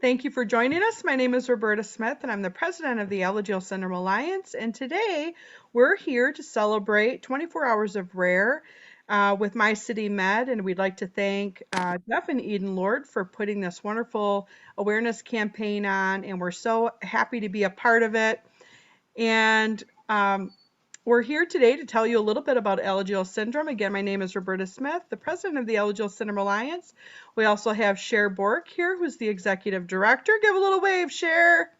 Thank you for joining us. My name is Roberta Smith, and I'm the president of the Alagille Syndrome Alliance. And today we're here to celebrate 24 hours of rare with My City Med. And we'd like to thank Jeff and Eden Lord for putting this wonderful awareness campaign on. And we're so happy to be a part of it. And we're here today to tell you a little bit about Alagille syndrome. Again, my name is Roberta Smith, the president of the Alagille Syndrome Alliance. We also have Cher Bork here, who's the executive director. Give a little wave, Cher.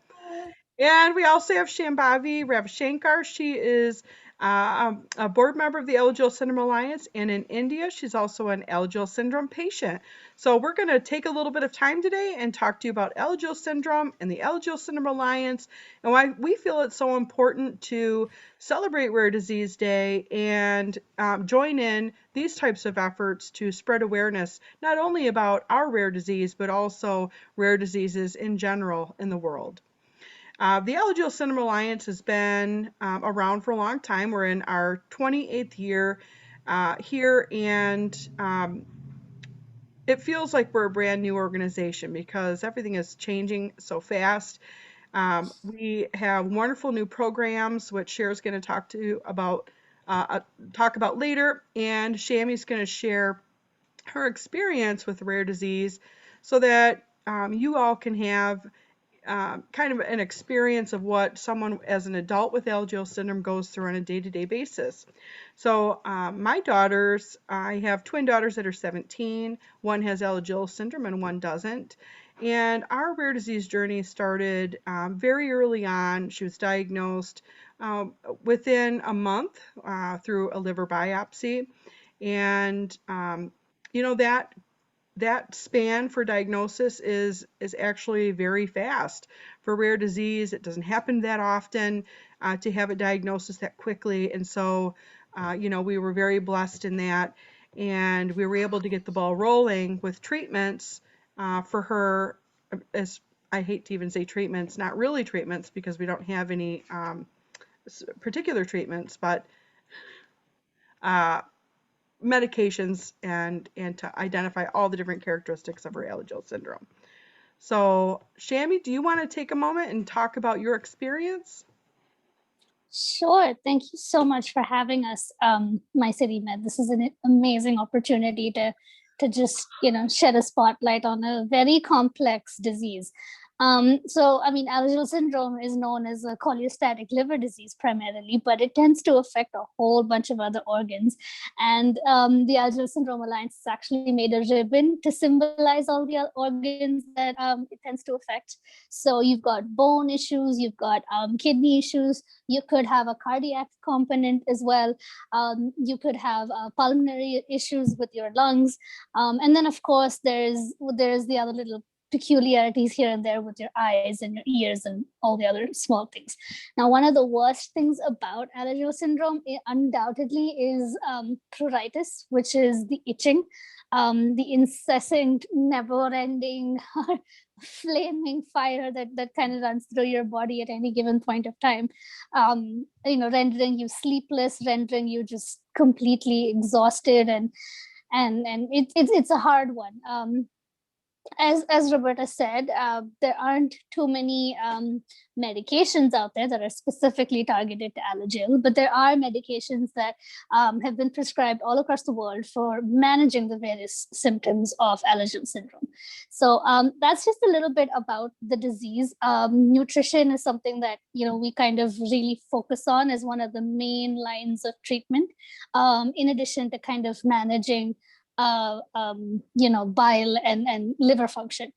And we also have Shambhavi Ravshankar. She is a board member of the Alagille Syndrome Alliance, and in India, she's also an Alagille syndrome patient. So we're going to take a little bit of time today and talk to you about Alagille syndrome and the Alagille Syndrome Alliance and why we feel it's so important to celebrate Rare Disease Day and join in these types of efforts to spread awareness not only about our rare disease, but also rare diseases in general in the world. The Alagille Syndrome Alliance has been around for a long time. We're in our 28th year here, and it feels like we're a brand new organization because everything is changing so fast. We have wonderful new programs, which Cher's going to talk about later, and Shamy's going to share her experience with rare disease so that you all can have kind of an experience of what someone as an adult with Alagille syndrome goes through on a day-to-day basis. So my daughters, I have twin daughters that are 17. One has Alagille syndrome and one doesn't. And our rare disease journey started very early on. She was diagnosed within a month through a liver biopsy. And, you know, that span for diagnosis is actually very fast. For rare disease, it doesn't happen that often to have a diagnosis that quickly. And so, you know, we were very blessed in that. And we were able to get the ball rolling with treatments for her, as I hate to even say treatments, not really treatments because we don't have any particular treatments, but medications and to identify all the different characteristics of her Alagille syndrome. So, Shamy, do you want to take a moment and talk about your experience? Sure. Thank you so much for having us, My City Med. This is an amazing opportunity to just, shed a spotlight on a very complex disease. So, I mean, Alagille syndrome is known as a cholestatic liver disease primarily, but it tends to affect a whole bunch of other organs. And the Alagille Syndrome Alliance has actually made a ribbon to symbolize all the organs that it tends to affect. So you've got bone issues, you've got kidney issues, you could have a cardiac component as well. You could have pulmonary issues with your lungs. And then, of course, there's the other little peculiarities here and there with your eyes and your ears and all the other small things. Now, one of the worst things about Alagille syndrome undoubtedly is pruritus, which is the itching, the incessant, never-ending, flaming fire that kind of runs through your body at any given point of time, rendering you sleepless, rendering you just completely exhausted, and it's a hard one. As Roberta said, there aren't too many medications out there that are specifically targeted to Alagille, but there are medications that have been prescribed all across the world for managing the various symptoms of Alagille syndrome. So that's just a little bit about the disease. Nutrition is something that we kind of really focus on as one of the main lines of treatment, in addition to kind of managing bile and liver function.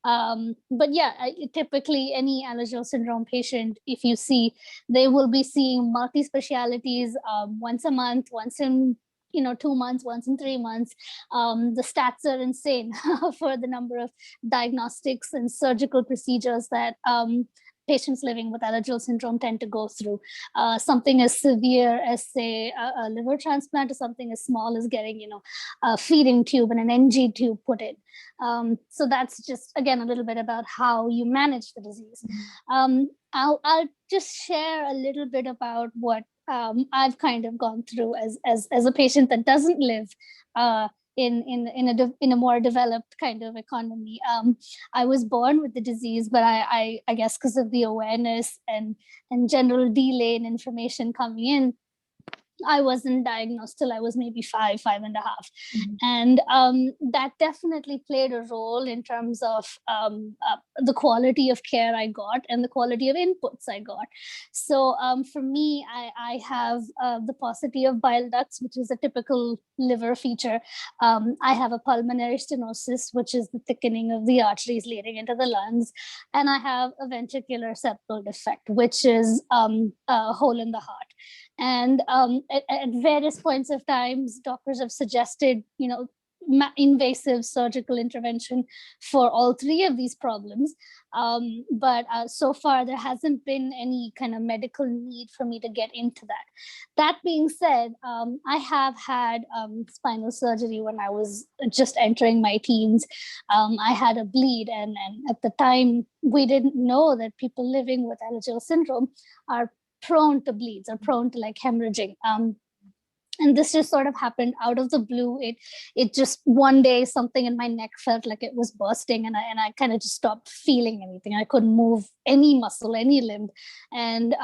But yeah, typically any Alagille syndrome patient, if you see, they will be seeing multi-specialities once a month, once in 2 months, once in 3 months. The stats are insane for the number of diagnostics and surgical procedures that patients living with Alagille syndrome tend to go through. Something as severe as, say, a liver transplant, or something as small as getting, a feeding tube and an NG tube put in. So that's just, again, a little bit about how you manage the disease. I'll just share a little bit about what I've kind of gone through as a patient that doesn't live in a more developed kind of economy. I was born with the disease, but I guess because of the awareness and general delay in information coming in, I wasn't diagnosed till I was maybe 5.5. And that definitely played a role in terms of the quality of care I got and the quality of inputs I got. So for me, I have the paucity of bile ducts, which is a typical liver feature. I have a pulmonary stenosis, which is the thickening of the arteries leading into the lungs. And I have a ventricular septal defect, which is a hole in the heart. And at various points of times, doctors have suggested, invasive surgical intervention for all three of these problems. But so far, there hasn't been any kind of medical need for me to get into that. That being said, I have had spinal surgery when I was just entering my teens. I had a bleed, and at the time, we didn't know that people living with Alagille syndrome are prone to bleeds or prone to like hemorrhaging. And this just sort of happened out of the blue. It just one day something in my neck felt like it was bursting, and I kind of just stopped feeling anything. I couldn't move any muscle, any limb, and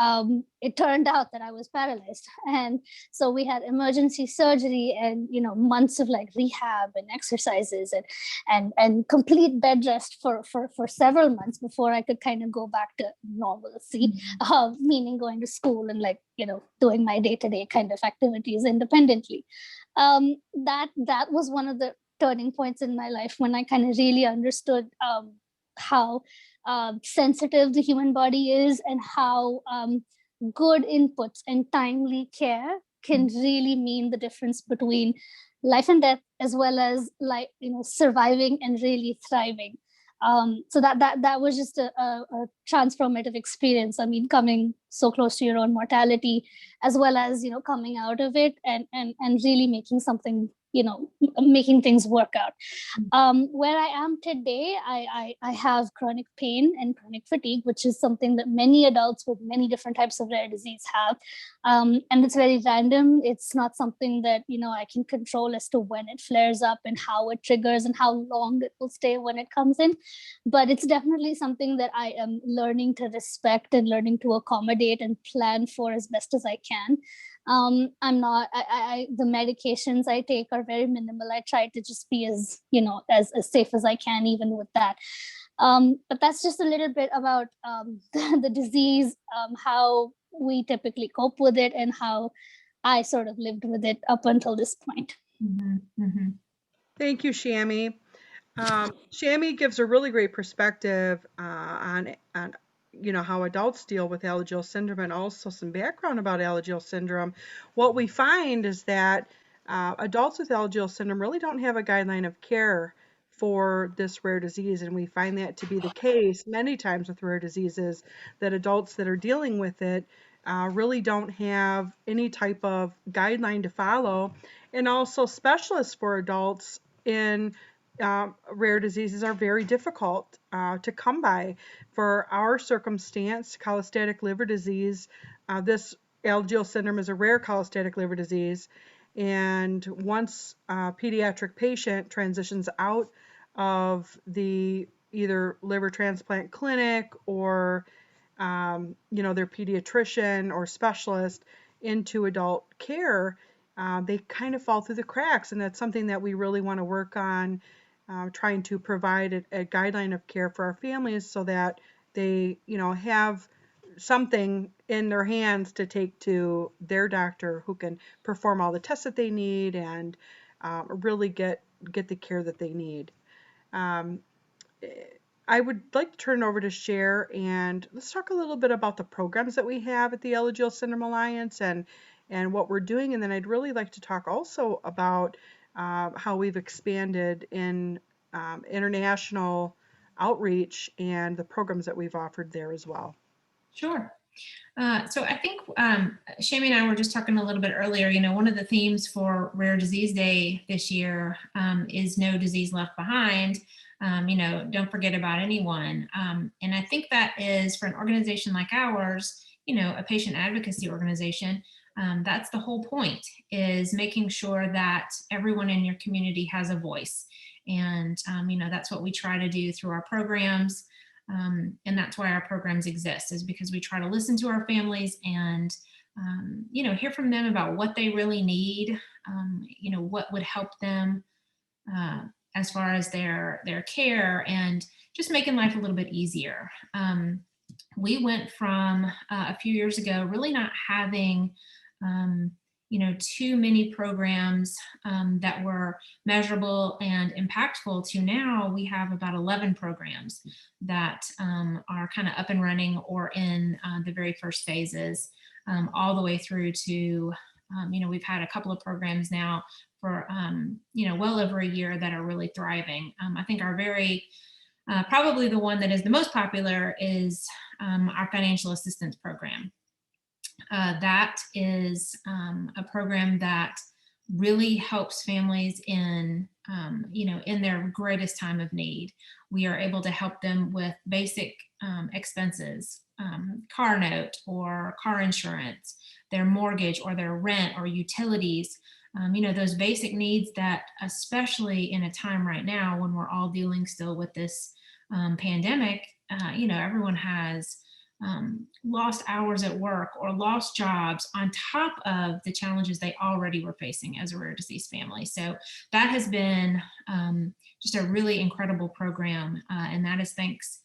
it turned out that I was paralyzed. And so we had emergency surgery, and months of like rehab and exercises and complete bed rest for several months before I could kind of go back to normalcy, meaning going to school and like doing my day-to-day kind of activities independently. That was one of the turning points in my life when I kind of really understood how sensitive the human body is, and how good inputs and timely care can really mean the difference between life and death, as well as like surviving and really thriving. So that was just a transformative experience. I mean, coming so close to your own mortality, as well as coming out of it and really making something, making things work out. Where I am today, I have chronic pain and chronic fatigue, which is something that many adults with many different types of rare disease have. And it's very random. It's not something that, I can control as to when it flares up and how it triggers and how long it will stay when it comes in. But it's definitely something that I am learning to respect and learning to accommodate and plan for as best as I can. I'm not, the medications I take are very minimal. I try to just be as, as safe as I can, even with that. But that's just a little bit about the disease, how we typically cope with it, and how I sort of lived with it up until this point. Thank you, Shamy. Shamy gives a really great perspective on how adults deal with Alagille syndrome, and also some background about Alagille syndrome. What we find is that adults with Alagille syndrome really don't have a guideline of care for this rare disease, and we find that to be the case many times with rare diseases, that adults that are dealing with it really don't have any type of guideline to follow. And also specialists for adults in rare diseases are very difficult to come by. For our circumstance, cholestatic liver disease, this Alagille syndrome is a rare cholestatic liver disease, and once a pediatric patient transitions out of the either liver transplant clinic or their pediatrician or specialist into adult care, they kind of fall through the cracks, and that's something that we really want to work on, trying to provide a guideline of care for our families so that they, have something in their hands to take to their doctor who can perform all the tests that they need and really get the care that they need. I would like to turn it over to Cher, and let's talk a little bit about the programs that we have at the Alagille Syndrome Alliance and what we're doing. And then I'd really like to talk also about how we've expanded in international outreach and the programs that we've offered there as well. Sure. So I think Shamy and I were just talking a little bit earlier, one of the themes for Rare Disease Day this year is No Disease Left Behind. Don't forget about anyone. And I think that is, for an organization like ours, a patient advocacy organization, That's the whole point, is making sure that everyone in your community has a voice. And, that's what we try to do through our programs. And that's why our programs exist, is because we try to listen to our families and, hear from them about what they really need, what would help them as far as their care, and just making life a little bit easier. We went from a few years ago really not having too many programs that were measurable and impactful, to now we have about 11 programs that are kind of up and running or in the very first phases, all the way through to, we've had a couple of programs now for, well over a year that are really thriving. I think our probably the one that is the most popular is our financial assistance program. That is a program that really helps families in their greatest time of need. We are able to help them with basic expenses, car note or car insurance, their mortgage or their rent or utilities, those basic needs that, especially in a time right now when we're all dealing still with this pandemic, everyone has lost hours at work or lost jobs on top of the challenges they already were facing as a rare disease family. So that has been just a really incredible program. And that is thanks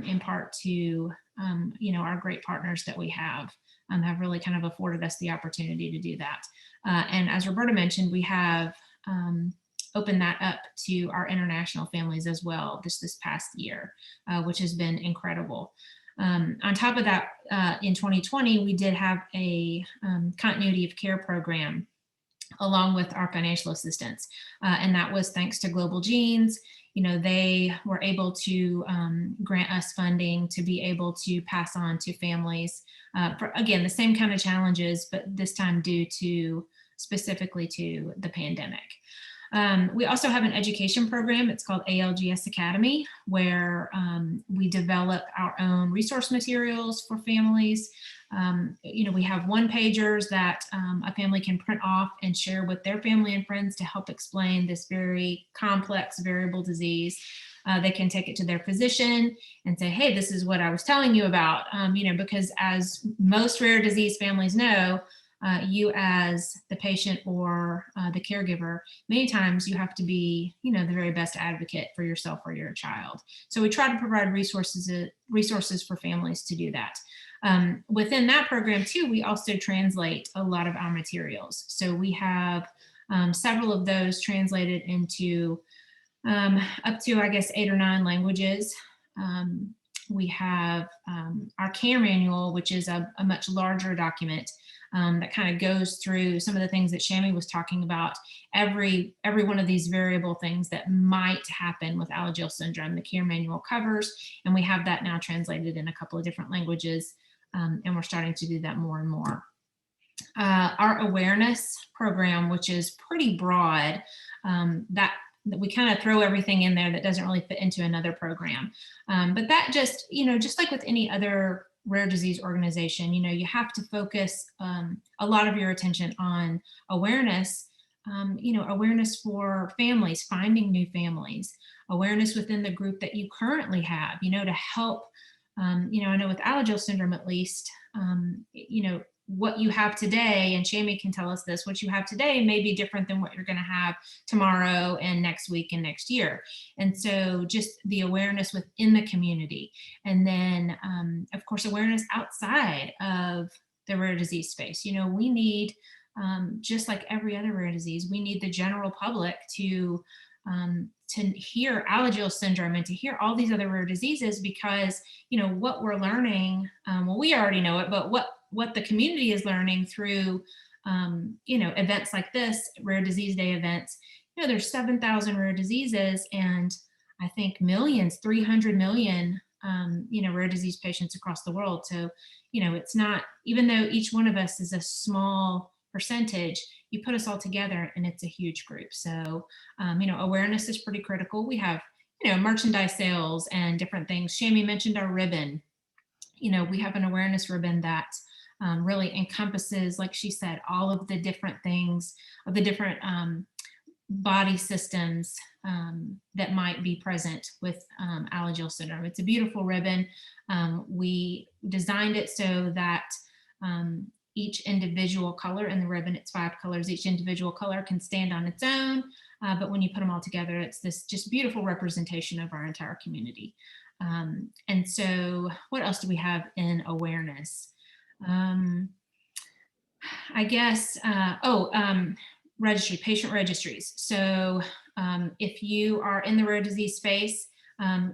in part to, our great partners that we have really kind of afforded us the opportunity to do that. And as Roberta mentioned, we have opened that up to our international families as well this past year, which has been incredible. On top of that, in 2020, we did have a continuity of care program along with our financial assistance. And that was thanks to Global Genes. They were able to grant us funding to be able to pass on to families for, again, the same kind of challenges, but this time due to specifically to the pandemic. We also have an education program. It's called ALGS Academy, where we develop our own resource materials for families. We have one-pagers that a family can print off and share with their family and friends to help explain this very complex variable disease. They can take it to their physician and say, hey, this is what I was telling you about, because as most rare disease families know, you as the patient or the caregiver, many times you have to be, the very best advocate for yourself or your child. So we try to provide resources for families to do that. Within that program too, we also translate a lot of our materials. So we have several of those translated into up to, I guess, 8 or 9 languages. We have our care manual, which is a much larger document that kind of goes through some of the things that Shamy was talking about, every one of these variable things that might happen with Alagille syndrome, the care manual covers, and we have that now translated in a couple of different languages, and we're starting to do that more and more. Our awareness program, which is pretty broad, that we kind of throw everything in there that doesn't really fit into another program. But that just, just like with any other rare disease organization, you have to focus a lot of your attention on awareness, awareness for families, finding new families, awareness within the group that you currently have, to help, I know with Alagille syndrome, at least, what you have today, and Shamy can tell us this, what you have today may be different than what you're going to have tomorrow and next week and next year. And so just the awareness within the community. And then, of course, awareness outside of the rare disease space. We need, just like every other rare disease, we need the general public to hear Alagille syndrome and to hear all these other rare diseases, because, what we're learning, well, we already know it, but what the community is learning through, events like this, Rare Disease Day events, there's 7,000 rare diseases, and I think 300 million, rare disease patients across the world. So, it's not, even though each one of us is a small percentage, you put us all together and it's a huge group. So, awareness is pretty critical. We have, merchandise sales and different things. Shamy mentioned our ribbon. We have an awareness ribbon that really encompasses, like she said, all of the different things, of the different body systems that might be present with Alagille syndrome. It's a beautiful ribbon. We designed it so that each individual color in the ribbon, it's 5 colors, each individual color can stand on its own, but when you put them all together, it's this just beautiful representation of our entire community. And so what else do we have in awareness? I guess, registry, patient registries. So if you are in the rare disease space,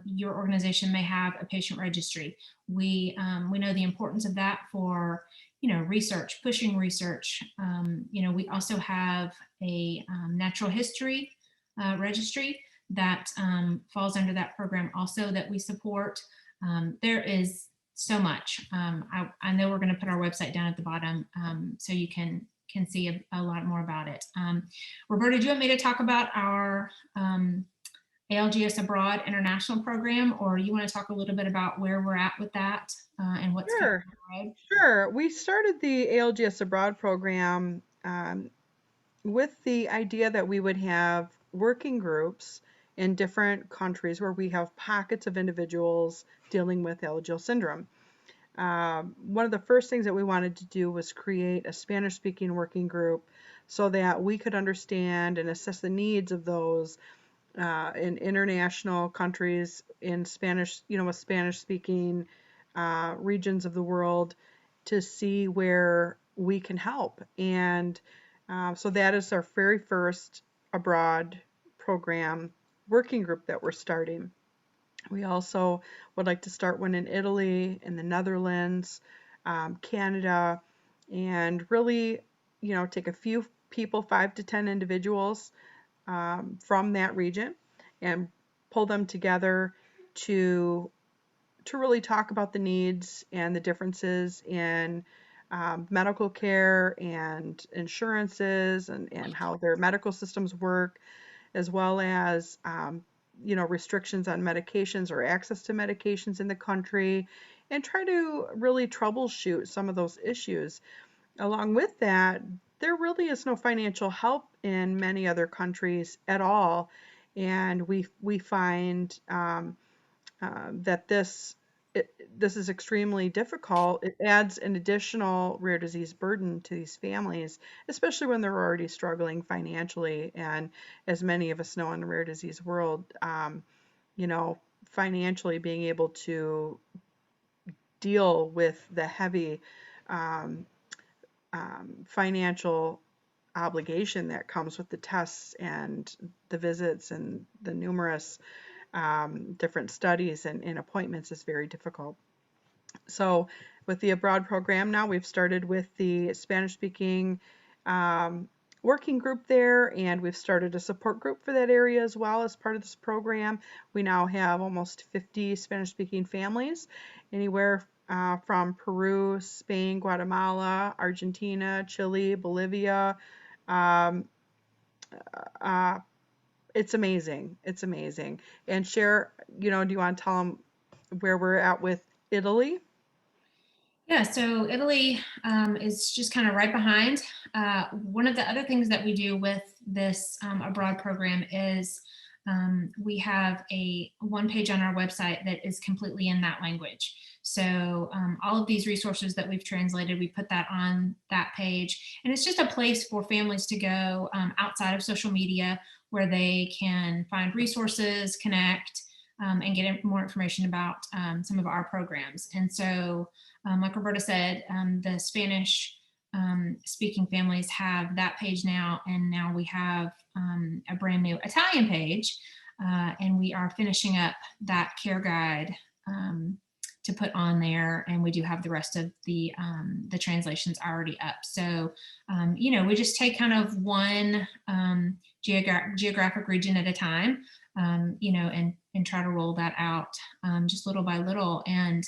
your organization may have a patient registry. We know the importance of that for, research, pushing research. We also have a natural history registry that falls under that program also that we support. There is so much. I know we're going to put our website down at the bottom so you can see a lot more about it. Roberta, do you want me to talk about our ALGS Abroad International Program, or you want to talk a little bit about where we're at with that and what's coming down the road? Sure. We started the ALGS Abroad program with the idea that we would have working groups in different countries where we have pockets of individuals dealing with Alagille syndrome. One of the first things that we wanted to do was create a Spanish-speaking working group so that we could understand and assess the needs of those in international countries in Spanish, with Spanish-speaking regions of the world, to see where we can help. And so that is our very first abroad program working group that we're starting. We also would like to start one in Italy, in the Netherlands, Canada, and really, take a few people, 5 to 10 individuals from that region, and pull them together to really talk about the needs and the differences in medical care and insurances and how their medical systems work, as well as restrictions on medications or access to medications in the country, and try to really troubleshoot some of those issues. Along with that, there really is no financial help in many other countries at all, and we find that this is extremely difficult. It adds an additional rare disease burden to these families, especially when they're already struggling financially. And as many of us know in the rare disease world, financially being able to deal with the heavy financial obligation that comes with the tests and the visits and the numerous different studies and appointments is very difficult. So with the abroad program now, we've started with the Spanish-speaking working group there, and we've started a support group for that area as well as part of this program. We now have almost 50 Spanish-speaking families, anywhere from Peru, Spain, Guatemala, Argentina, Chile, Bolivia. It's amazing. It's amazing. And Cher, do you want to tell them where we're at with Italy? Yeah, so Italy is just kind of right behind. One of the other things that we do with this abroad program is we have one page on our website that is completely in that language. So all of these resources that we've translated, we put that on that page. And it's just a place for families to go outside of social media where they can find resources, connect, and get more information about some of our programs. And so, like Roberta said, the Spanish speaking families have that page now, and now we have a brand new Italian page, and we are finishing up that care guide to put on there, and we do have the rest of the translations already up. So, we just take kind of one geographic region at a time, and try to roll that out just little by little. And,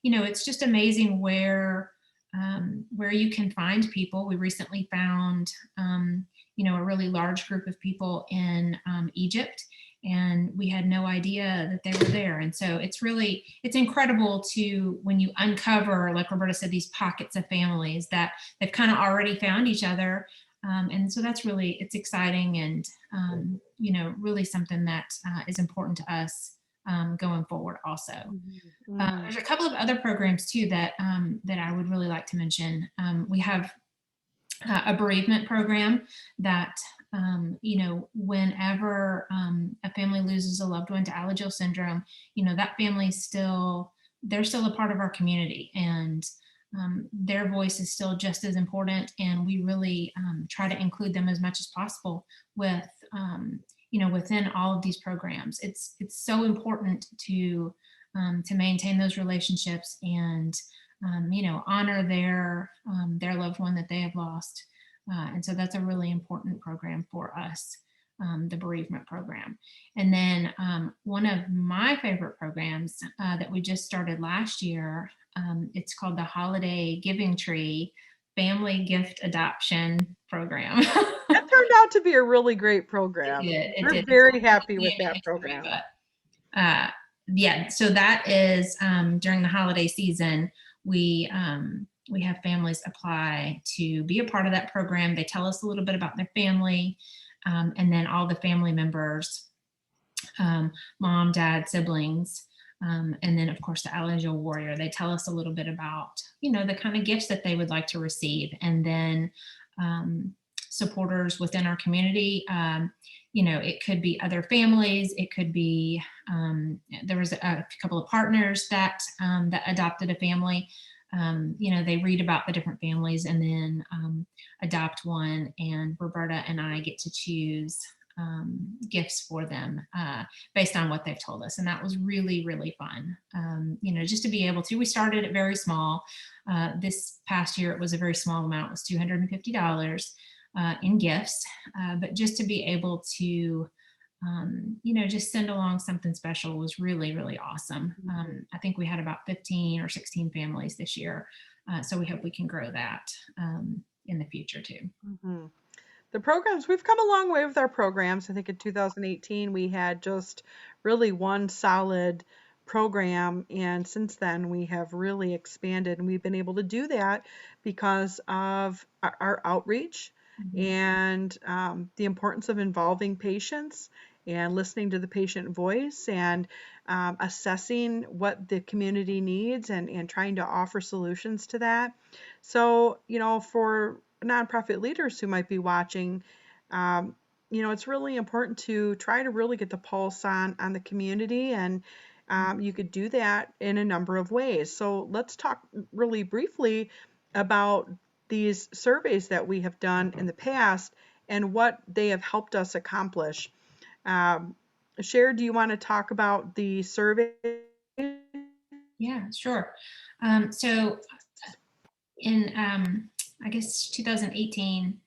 it's just amazing where you can find people. We recently found, a really large group of people in Egypt, and we had no idea that they were there. And so it's incredible to, when you uncover, like Roberta said, these pockets of families that they've kind of already found each other. And so it's exciting, and, really something that is important to us going forward also. There's a couple of other programs too that I would really like to mention. We have a bereavement program that, whenever a family loses a loved one to Alagille syndrome, that family's they're still a part of our community, and their voice is still just as important. And we really try to include them as much as possible with, within all of these programs. It's so important to maintain those relationships and, honor their loved one that they have lost. And so that's a really important program for us, the bereavement program. And then one of my favorite programs that we just started last year, it's called the Holiday Giving Tree Family Gift Adoption Program. That turned out to be a really great program. We're very happy with that program. Yeah, so that is during the holiday season, we have families apply to be a part of that program. They tell us a little bit about their family, and then all the family members, mom, dad, siblings, and then of course the Alagille warrior, they tell us a little bit about, the kind of gifts that they would like to receive. And then supporters within our community, it could be other families, it could be, there was a couple of partners that adopted a family. They read about the different families and then adopt one, and Roberta and I get to choose gifts for them based on what they've told us. And that was really, really fun. Just to be able to, we started it very small. This past year, it was a very small amount, it was $250 in gifts, but just to be able to, just send along something special was really, really awesome. I think we had about 15 or 16 families this year. So we hope we can grow that in the future too. The programs, we've come a long way with our programs. I think in 2018, we had just really one solid program. And since then, we have really expanded, and we've been able to do that because of our outreach and the importance of involving patients and listening to the patient voice and assessing what the community needs and trying to offer solutions to that. So, for nonprofit leaders who might be watching, it's really important to try to really get the pulse on the community, and you could do that in a number of ways. So let's talk really briefly about these surveys that we have done in the past and what they have helped us accomplish. Cher, do you want to talk about the survey? Yeah, sure. So in, I guess 2019,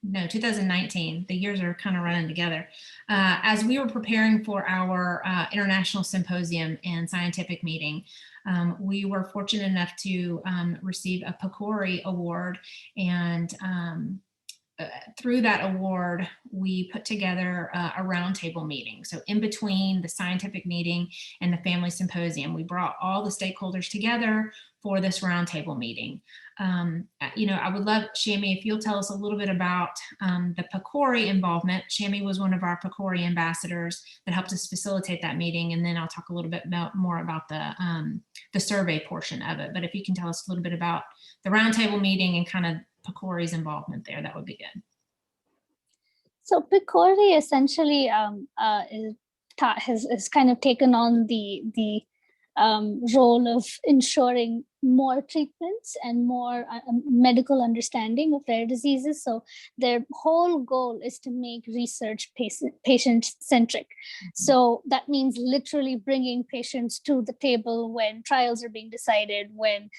the years are kind of running together. As we were preparing for our international symposium and scientific meeting, we were fortunate enough to receive a PCORI award, and through that award, we put together a roundtable meeting. So in between the scientific meeting and the family symposium, we brought all the stakeholders together for this roundtable meeting. I would love, Shamy, if you'll tell us a little bit about the PCORI involvement. Shamy was one of our PCORI ambassadors that helped us facilitate that meeting, and then I'll talk a little bit more about the survey portion of it. But if you can tell us a little bit about the roundtable meeting and kind of PCORI's involvement there, that would be good. So PCORI essentially has kind of taken on the role of ensuring more treatments and more medical understanding of rare diseases. So their whole goal is to make research patient-centric. So that means literally bringing patients to the table when trials are being decided, when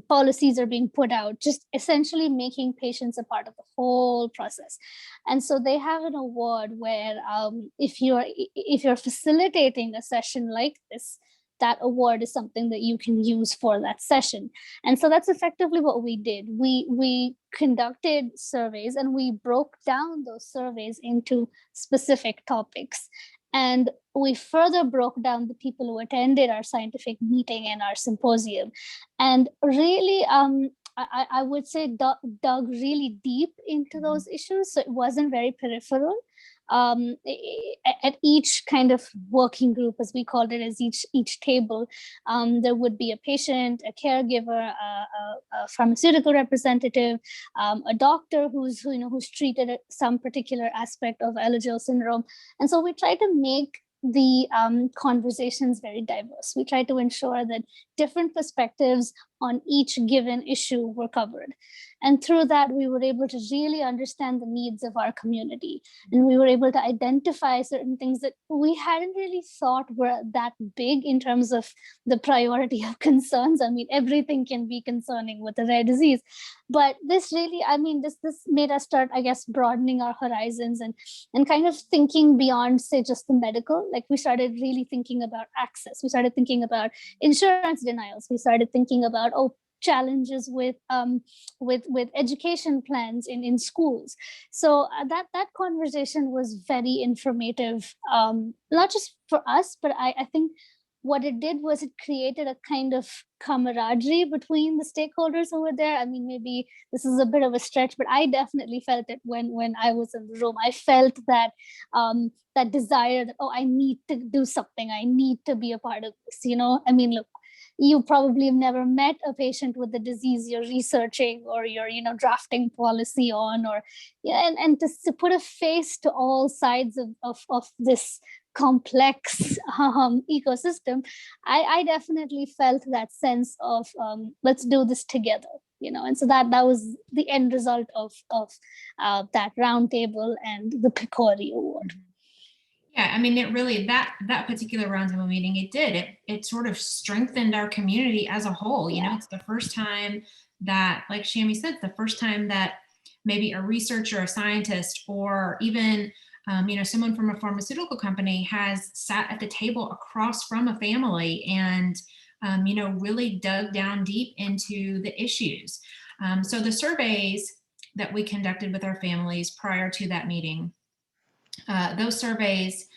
policies are being put out, just essentially making patients a part of the whole process. And so they have an award where if you're facilitating a session like this, that award is something that you can use for that session. And so that's effectively what we did. We conducted surveys, and we broke down those surveys into specific topics. And we further broke down the people who attended our scientific meeting and our symposium, and really, I would say dug really deep into those issues. So it wasn't very peripheral. At each kind of working group, as we called it, as each table, there would be a patient, a caregiver, a pharmaceutical representative, a doctor who's treated some particular aspect of Alagille syndrome. And so we try to make the conversations very diverse. We try to ensure that different perspectives on each given issue were covered. And through that, we were able to really understand the needs of our community. And we were able to identify certain things that we hadn't really thought were that big in terms of the priority of concerns. I mean, everything can be concerning with a rare disease. But this really, I mean, this made us start, I guess, broadening our horizons and kind of thinking beyond, say, just the medical. Like we started really thinking about access. We started thinking about insurance denials. We started thinking about, challenges with education plans in schools. So that conversation was very informative, not just for us, but I think what it did was it created a kind of camaraderie between the stakeholders who were there. I mean, maybe this is a bit of a stretch, but I definitely felt it when I was in the room. I felt that that desire that, I need to do something. I need to be a part of this, I mean, look, you probably have never met a patient with the disease you're researching or you're, drafting policy on, or and to put a face to all sides of this complex ecosystem. I definitely felt that sense of let's do this together, and so that was the end result of that roundtable and the PCORI award. Yeah, I mean, it really, that particular roundtable meeting, it sort of strengthened our community as a whole. You know, it's the first time that, like Shamy said, the first time that maybe a researcher, a scientist, or even someone from a pharmaceutical company has sat at the table across from a family and really dug down deep into the issues. So the surveys that we conducted with our families prior to that meeting, those surveys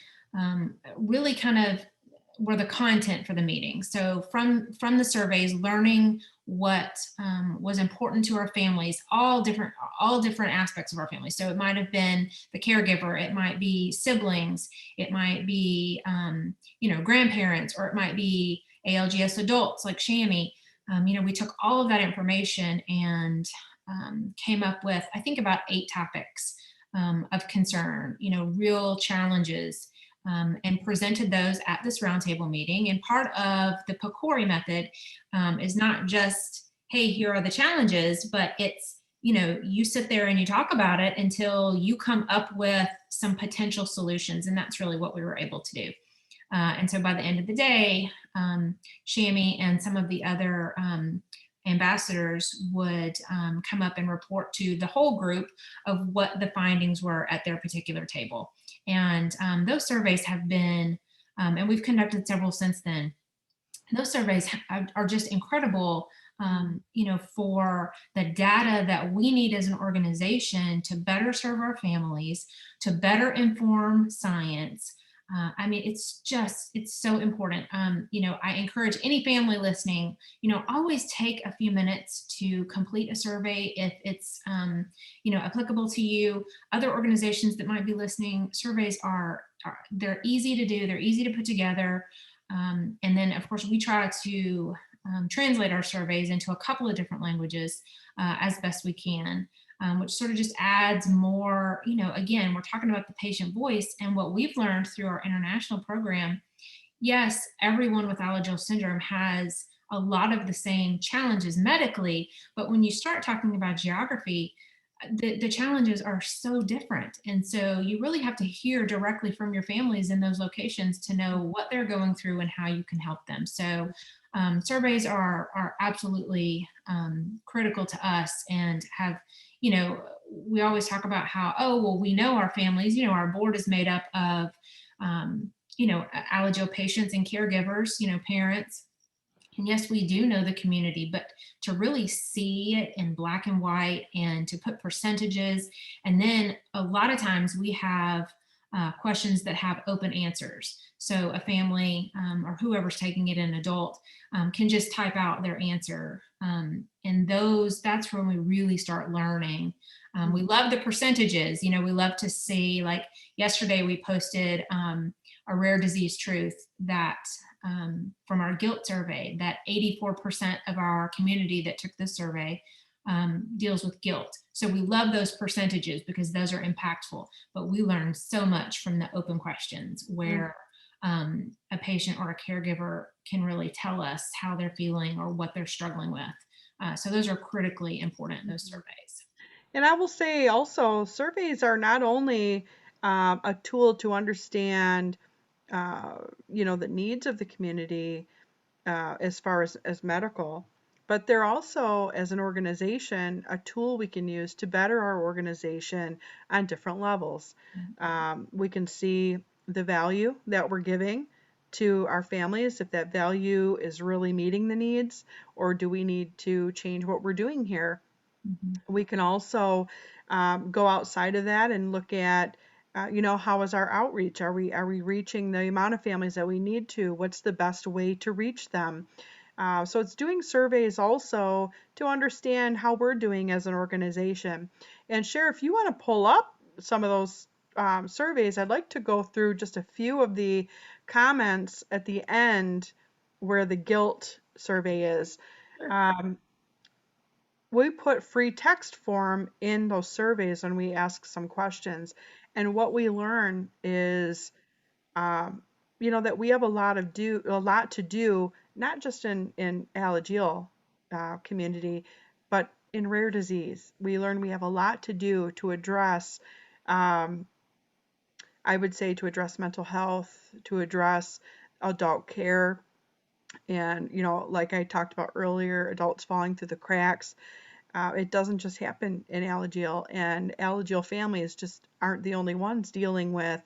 really kind of were the content for the meeting. So from the surveys, learning what was important to our families, all different aspects of our family. So it might have been the caregiver, it might be siblings, it might be grandparents, or it might be ALGS adults like Shamy. We took all of that information and came up with, I think, about 8 topics of concern, real challenges, and presented those at this roundtable meeting. And part of the PCORI method is not just, hey, here are the challenges, but it's, you sit there and you talk about it until you come up with some potential solutions. And that's really what we were able to do. And so by the end of the day, Shamy and some of the other ambassadors would come up and report to the whole group of what the findings were at their particular table. And those surveys have been, and we've conducted several since then, and those surveys are just incredible, for the data that we need as an organization to better serve our families, to better inform science. I mean, it's so important. I encourage any family listening, always take a few minutes to complete a survey if it's, applicable to you. Other organizations that might be listening, surveys they're easy to do, they're easy to put together. And then, of course, we try to translate our surveys into a couple of different languages as best we can. Which sort of just adds more, again, we're talking about the patient voice, and what we've learned through our international program. Yes, everyone with Alagille syndrome has a lot of the same challenges medically, but when you start talking about geography, the challenges are so different. And so you really have to hear directly from your families in those locations to know what they're going through and how you can help them. So surveys are absolutely critical to us, and have, we always talk about how, we know our families, our board is made up of, Alagille patients and caregivers, parents. And yes, we do know the community, but to really see it in black and white and to put percentages, and then a lot of times we have questions that have open answers. So a family or whoever's taking it, an adult, can just type out their answer. And that's when we really start learning. We love the percentages. We love to see, like yesterday we posted a rare disease truth that from our guilt survey, that 84% of our community that took this survey deals with guilt. So we love those percentages because those are impactful, but we learn so much from the open questions where a patient or a caregiver can really tell us how they're feeling or what they're struggling with. So those are critically important, those surveys. And I will say also, surveys are not only a tool to understand, the needs of the community as far as medical, but they're also, as an organization, a tool we can use to better our organization on different levels. We can see the value that we're giving to our families, if that value is really meeting the needs, or do we need to change what we're doing here? We can also go outside of that and look at, how is our outreach? Are we reaching the amount of families that we need to? What's the best way to reach them? So it's doing surveys also to understand how we're doing as an organization. And Cher, if you want to pull up some of those surveys, I'd like to go through just a few of the comments at the end where the guilt survey is. We put free text form in those surveys when we ask some questions. And what we learn is, that we have a lot to do, not just in Alagille community, but in rare disease. We learn we have a lot to do to address, I would say, to address mental health, to address adult care, and, like I talked about earlier, adults falling through the cracks. It doesn't just happen in Alagille, and Alagille families just aren't the only ones dealing with,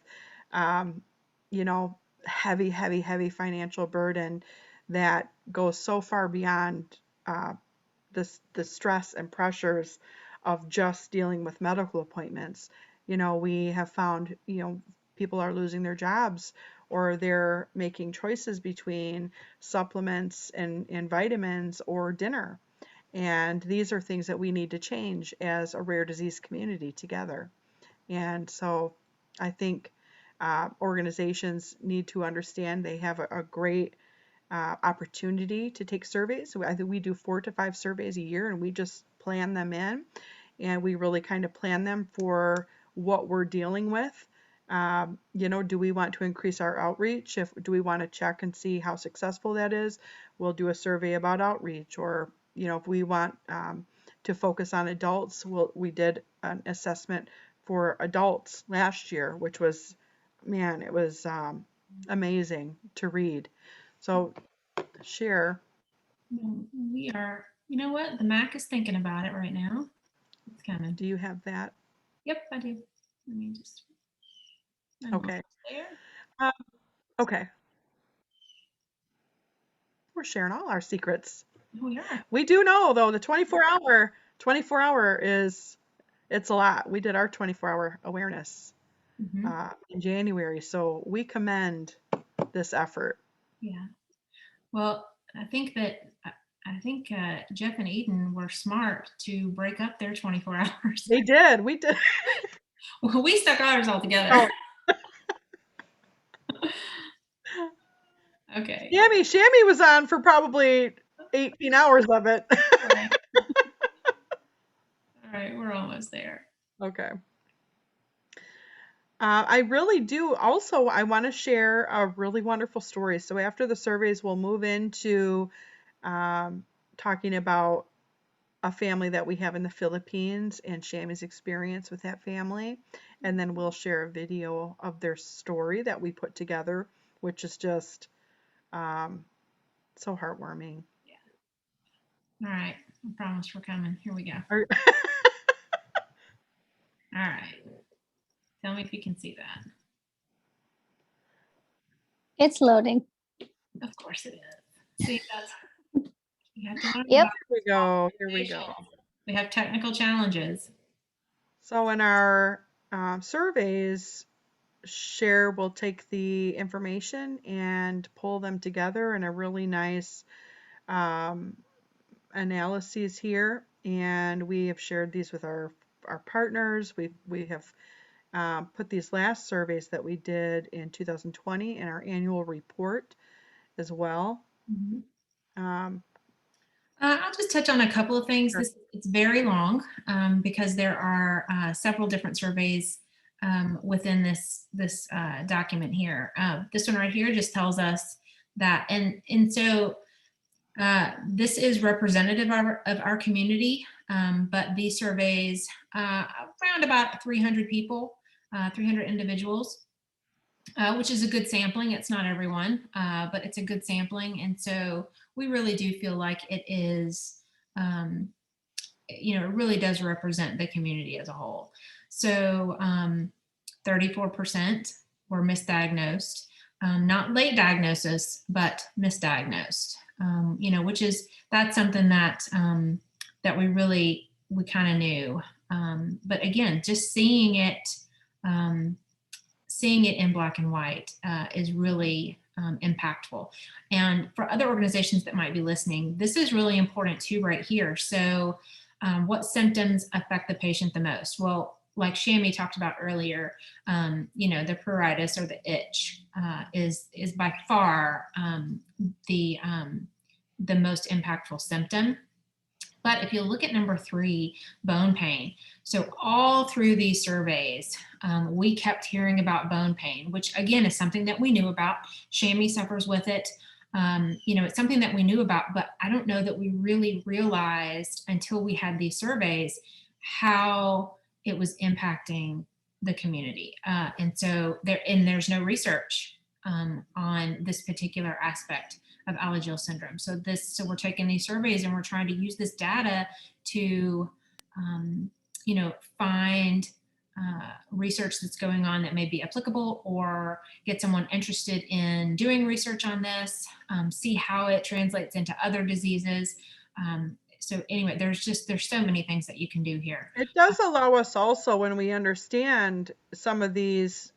heavy, heavy, heavy financial burden that goes so far beyond the stress and pressures of just dealing with medical appointments. We have found, people are losing their jobs, or they're making choices between supplements and vitamins or dinner. And these are things that we need to change as a rare disease community together. And so I think organizations need to understand they have a great opportunity to take surveys. So I think we do 4 to 5 surveys a year, and we just plan them in, and we really kind of plan them for what we're dealing with. Do we want to increase our outreach? Do we want to check and see how successful that is? We'll do a survey about outreach. Or if we want to focus on adults, we did an assessment for adults last year, which was, it was amazing to read. So, Cher. We are, you know what? The Mac is thinking about it right now. It's coming. Do you have that? Yep, I do. Let me just. Okay. Okay. We're sharing all our secrets. We are. We do know, though, the 24-hour it's a lot. We did our 24-hour awareness in January, so we commend this effort. Yeah. Well, I think Jeff and Eden were smart to break up their 24 hours. They did. We did. Well, we stuck ours all together. Oh. Okay. Shamy was on for probably 18 hours of it. All right, we're almost there. Okay. I really do. Also, I want to share a really wonderful story. So after the surveys, we'll move into talking about a family that we have in the Philippines and Shamy's experience with that family. And then we'll share a video of their story that we put together, which is just so heartwarming. Yeah. All right. I promise we're coming. Here we go. All right. Tell me if you can see that. It's loading. Of course it is. See, that's. You have to Yep. Here we go. We have technical challenges. So in our surveys, Cher will take the information and pull them together in a really nice um, analyses here, and we have shared these with our partners. We have put these last surveys that we did in 2020 in our annual report as well. Mhm. Um, I'll just touch on a couple of things. sure. It's very long because there are several different surveys within this document here. This one right here just tells us that, and so this is representative of our community, but these surveys, around about 300 people, 300 individuals, which is a good sampling. It's not everyone, but it's a good sampling. And so we really do feel like it is, it really does represent the community as a whole. So 34% were misdiagnosed, not late diagnosis, but misdiagnosed. Which is that's something that that we kind of knew. But again, just seeing it in black and white is really impactful. And for other organizations that might be listening, this is really important too right here. So what symptoms affect the patient the most? Well, like Shamy talked about earlier, the pruritus or the itch is by far the most impactful symptom. But if you look at number 3, bone pain. So all through these surveys, we kept hearing about bone pain, which again is something that we knew about. Shamy suffers with it. It's something that we knew about, but I don't know that we really realized until we had these surveys how it was impacting the community. And so there's no research on this particular aspect of Alagille syndrome. So we're taking these surveys and we're trying to use this data to, find research that's going on that may be applicable, or get someone interested in doing research on this, see how it translates into other diseases. So anyway, there's so many things that you can do here. It does allow us also, when we understand some of these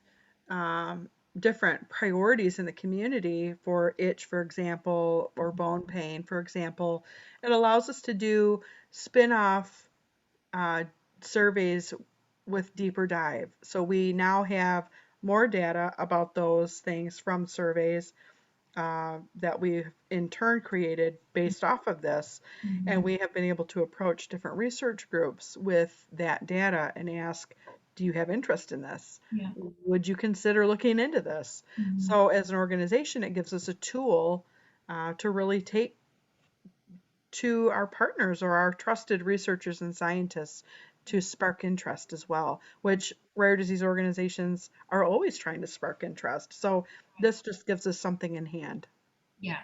different priorities in the community for itch, for example, or bone pain, for example, it allows us to do spin-off surveys with deeper dive. So we now have more data about those things from surveys that we've in turn created based off of this. Mm-hmm. And we have been able to approach different research groups with that data and ask, do you have interest in this? Yeah. Would you consider looking into this? Mm-hmm. So as an organization, it gives us a tool to really take to our partners or our trusted researchers and scientists to spark interest as well, which rare disease organizations are always trying to spark interest. So this just gives us something in hand. Yeah.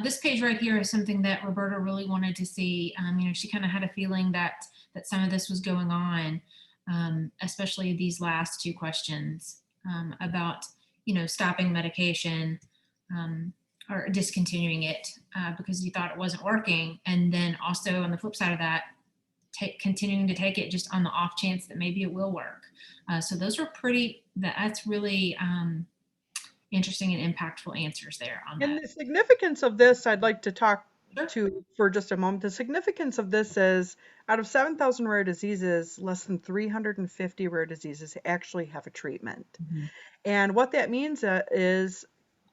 This page right here is something that Roberta really wanted to see. She kind of had a feeling that some of this was going on, especially these last 2 questions about, stopping medication or discontinuing it because you thought it wasn't working. And then also on the flip side of that, continuing to take it just on the off chance that maybe it will work. So those were that's really interesting and impactful answers there on And that. the significance of this, I'd like to talk to for just a moment. The significance of this is out of 7,000 rare diseases, less than 350 rare diseases actually have a treatment. Mm-hmm. And what that means is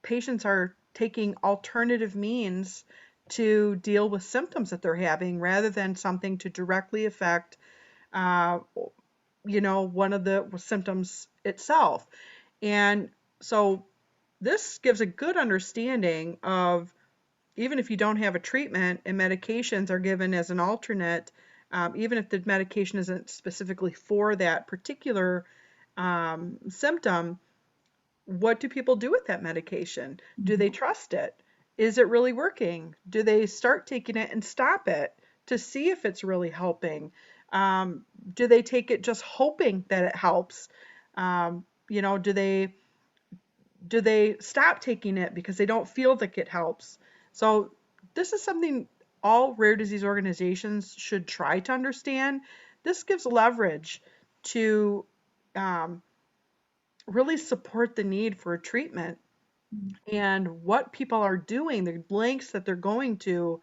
patients are taking alternative means to deal with symptoms that they're having rather than something to directly affect, one of the symptoms itself. And so this gives a good understanding of, even if you don't have a treatment and medications are given as an alternate, even if the medication isn't specifically for that particular symptom, what do people do with that medication? Do they trust it? Is it really working? Do they start taking it and stop it to see if it's really helping? Do they take it just hoping that it helps? Do they stop taking it because they don't feel like it helps? So this is something all rare disease organizations should try to understand. This gives leverage to really support the need for treatment and what people are doing, the lengths that they're going to,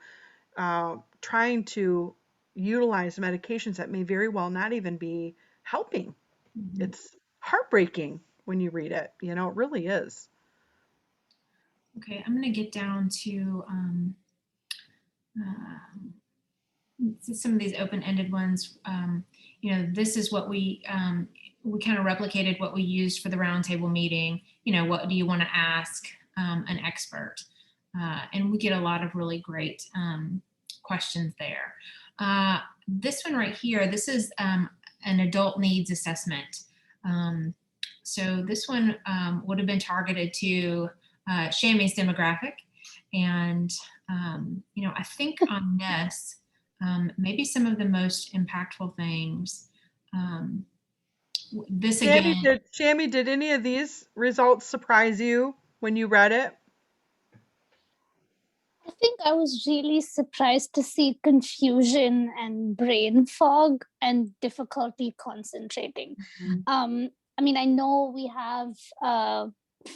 trying to utilize medications that may very well not even be helping. Mhm. It's heartbreaking when you read it. You know, it really is. Okay, I'm going to get down to um, some of these open-ended ones. You know, this is what we kind of replicated what we used for the roundtable meeting. You know, what do you want to ask an expert? And we get a lot of really great questions there. This one right here, this is an adult needs assessment. So this one would have been targeted to Shamy's demographic. And, you know, I think on this, maybe some of the most impactful things, this Shammy, again, did any of these results surprise you when you read it? I think I was really surprised to see confusion and brain fog and difficulty concentrating. Mhm. I mean, I know we have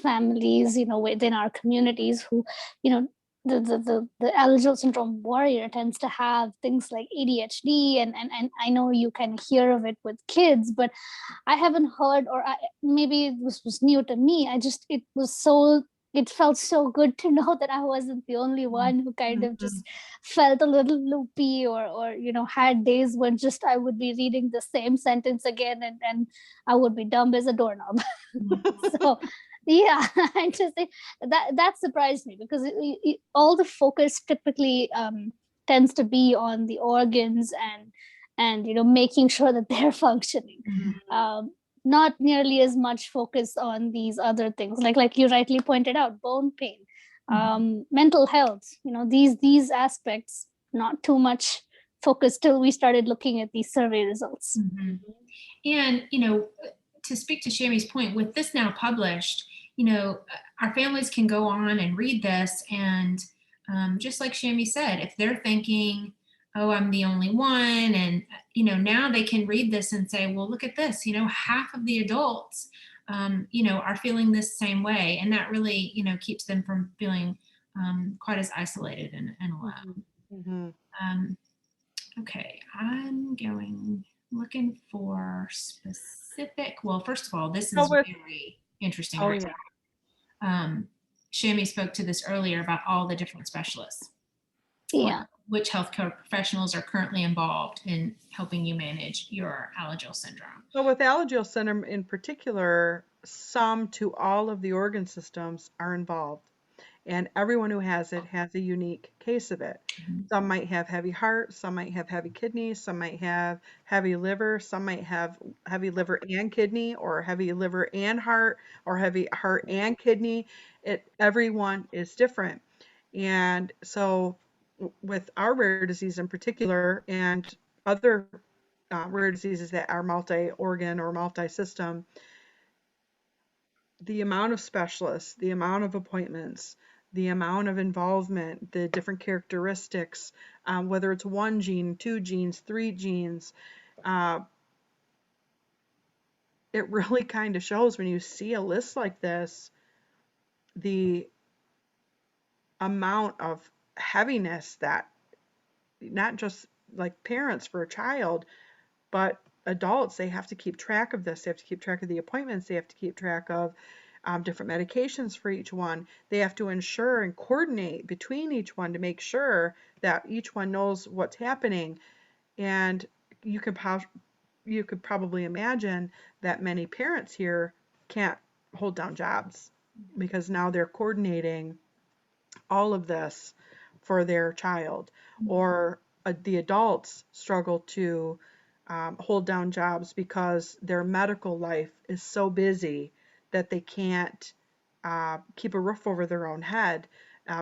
families, you know, within our communities who, you know, the Alagille syndrome warrior tends to have things like ADHD, and I know you can hear of it with kids, but I haven't heard, or maybe this was new to me. It felt so good to know that I wasn't the only one who kind of Mhm. just felt a little loopy, or you know, had days when just I would be reading the same sentence again, and I would be dumb as a doorknob. So yeah, I just think that surprised me, because all the focus typically tends to be on the organs, and you know, making sure that they're functioning. um, Not nearly as much focus on these other things, like you rightly pointed out, bone pain, mental health, you know, these aspects, not too much focus till we started looking at these survey results. Mhm. And, you know, to speak to Shamy's point, with this now published, you know, our families can go on and read this. And just like Shamy said, if they're thinking, oh, I'm the only one, and, you know, now they can read this and say, well, look at this, you know, half of the adults, you know, are feeling this same way. And that really, you know, keeps them from feeling quite as isolated and alone. Mhm. Mhm. Um, Okay, I'm looking for specific. Well, first of all, this So is with, very interesting oh right yeah, now. Shami spoke to this earlier about all the different specialists, Yeah. which healthcare professionals are currently involved in helping you manage your Alagille syndrome. so with Alagille syndrome in particular, some to all of the organ systems are involved, and everyone who has a unique case of it. Mhm. Some might have heavy heart, some might have heavy kidneys, some might have heavy liver, some might have heavy liver and kidney, or heavy liver and heart, or heavy heart and kidney. Everyone is different. And so with our rare disease in particular, and other rare diseases that are multi-organ or multi-system, the amount of specialists, the amount of appointments, the amount of involvement, the different characteristics, whether it's one gene, two genes, three genes, uh, it really kind of shows when you see a list like this, the amount of heaviness that not just like parents for a child, but adults, they have to keep track of this. They have to keep track of the appointments. They have to keep track of different medications for each one. They have to ensure and coordinate between each one to make sure that each one knows what's happening. And you could you could probably imagine that many parents here can't hold down jobs because now they're coordinating all of this for their child, or the adults struggle to hold down jobs because their medical life is so busy that they can't keep a roof over their own head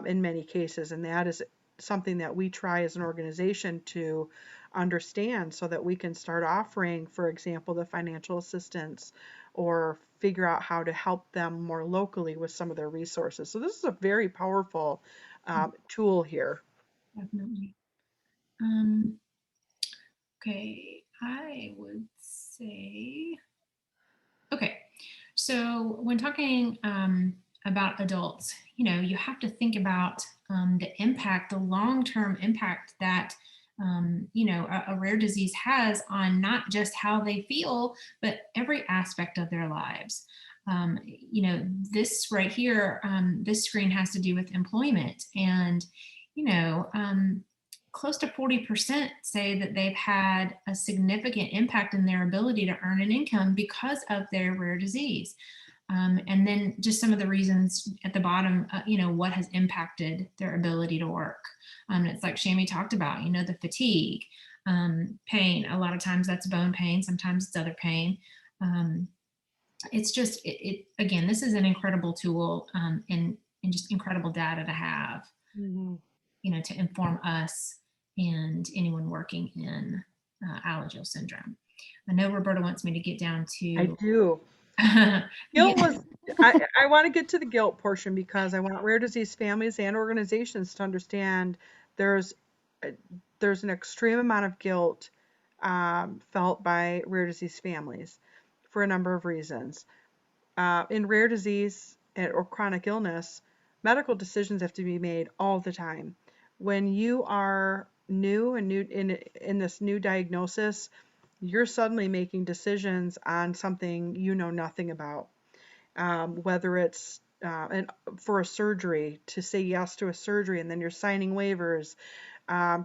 in many cases. And that is something that we try as an organization to understand so that we can start offering, for example, the financial assistance or figure out how to help them more locally with some of their resources. So this is a very powerful tool here. Definitely. Um, okay, I would say, okay. So when talking about adults, you have to think about the impact, the long-term impact that a rare disease has on not just how they feel, but every aspect of their lives. This right here, this screen has to do with employment, and close to 40% say that they've had a significant impact in their ability to earn an income because of their rare disease. And then just some of the reasons at the bottom, what has impacted their ability to work. It's like Shamy talked about, the fatigue, pain. A lot of times that's bone pain, sometimes it's other pain. It's just, again, this is an incredible tool and just incredible data to have, to inform us and anyone working in Alagille syndrome. I know Roberta wants me to get down to. I do. Guilt was, I want to get to the guilt portion because I want rare disease families and organizations to understand there's an extreme amount of guilt felt by rare disease families for a number of reasons. In rare disease or chronic illness, medical decisions have to be made all the time. When you are new in this new diagnosis, you're suddenly making decisions on something you know nothing about. Whether it's for a surgery, to say yes to a surgery, and then you're signing waivers,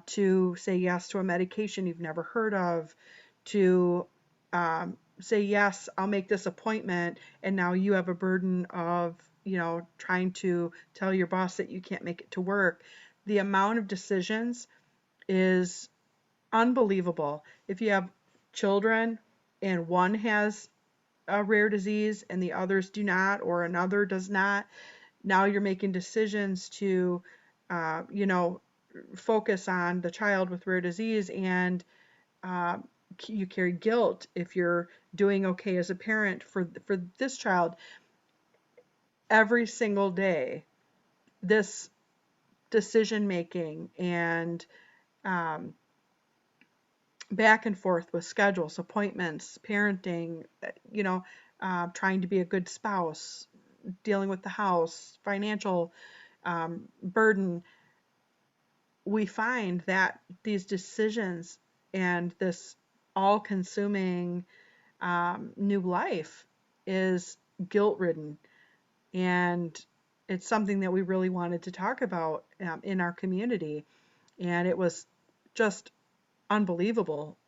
to say yes to a medication you've never heard of, to say yes, I'll make this appointment, and now you have a burden of trying to tell your boss that you can't make it to work. The amount of decisions is unbelievable. If you have children and one has a rare disease and the others do not, or another does not, now you're making decisions to focus on the child with rare disease, and you carry guilt if you're doing okay as a parent for this child. Every single day, this decision making and back and forth with schedules, appointments, parenting, trying to be a good spouse, dealing with the house, financial burden, we find that these decisions and this all-consuming new life is guilt-ridden. And it's something that we really wanted to talk about in our community. And it was just unbelievable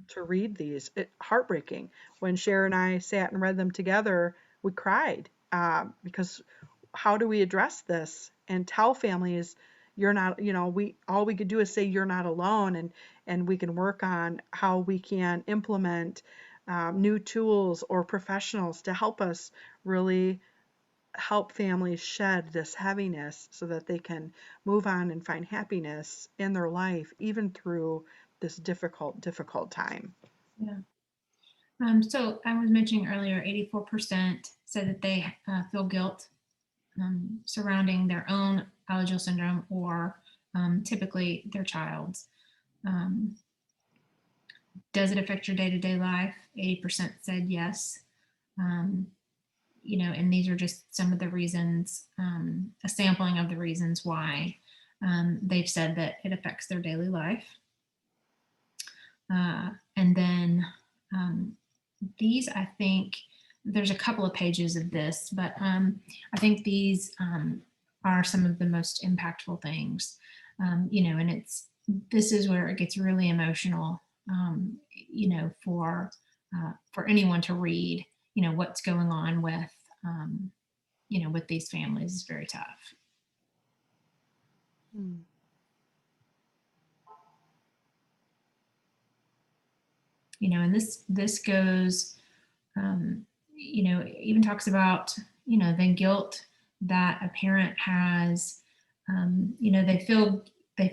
to read these. Heartbreaking. When Cher and I sat and read them together, we cried because how do we address this and tell families you're not, all we could do is say you're not alone, and we can work on how we can implement new tools or professionals to help us really help families shed this heaviness so that they can move on and find happiness in their life, even through this difficult time. Yeah. So I was mentioning earlier, 84% said that they feel guilt surrounding their own Alagille syndrome or typically their child's. Does it affect your day-to-day life? 80% said yes. And these are just some of the reasons, a sampling of the reasons why they've said that it affects their daily life. And then these, I think, there's a couple of pages of this, but I think these are some of the most impactful things, and this is where it gets really emotional, for anyone to read, what's going on with, with these families is very tough. And this goes, even talks about, the guilt that a parent has. They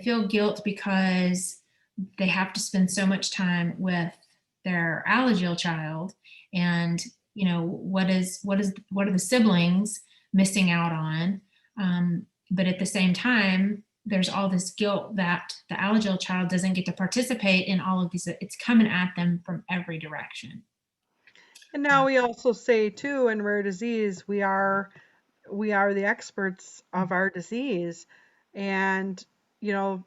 feel guilt because they have to spend so much time with their Alagille child, and what are the siblings missing out on? But at the same time, there's all this guilt that the Alagille child doesn't get to participate in all of these. It's coming at them from every direction. And now we also say too, in rare disease, we are the experts of our disease. And, you know,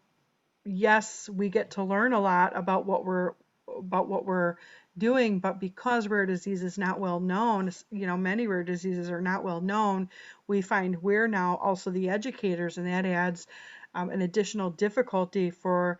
yes, we get to learn a lot about what we're doing, but because rare disease is not well known, you know, many rare diseases are not well known, we find we're now also the educators, and that adds an additional difficulty for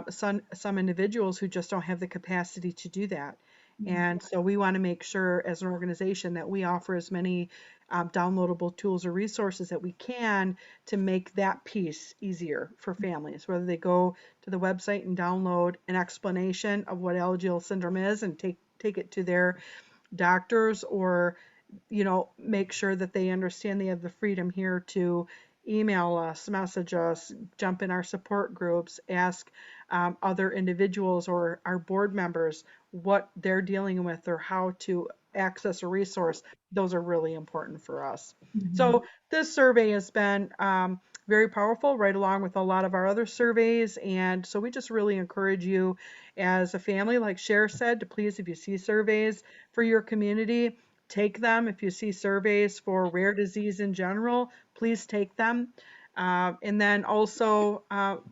some individuals who just don't have the capacity to do that. And so we want to make sure as an organization that we offer as many downloadable tools or resources that we can to make that piece easier for families, whether they go to the website and download an explanation of what Alagille syndrome is and take it to their doctors, or make sure that they understand they have the freedom here to email us, message us, jump in our support groups, ask other individuals or our board members what they're dealing with or how to access a resource. Those are really important for us. So this survey has been very powerful, right along with a lot of our other surveys. And so we just really encourage you as a family, like Cher said, to please, if you see surveys for your community, take them. If you see surveys for rare disease in general, please take them. And then also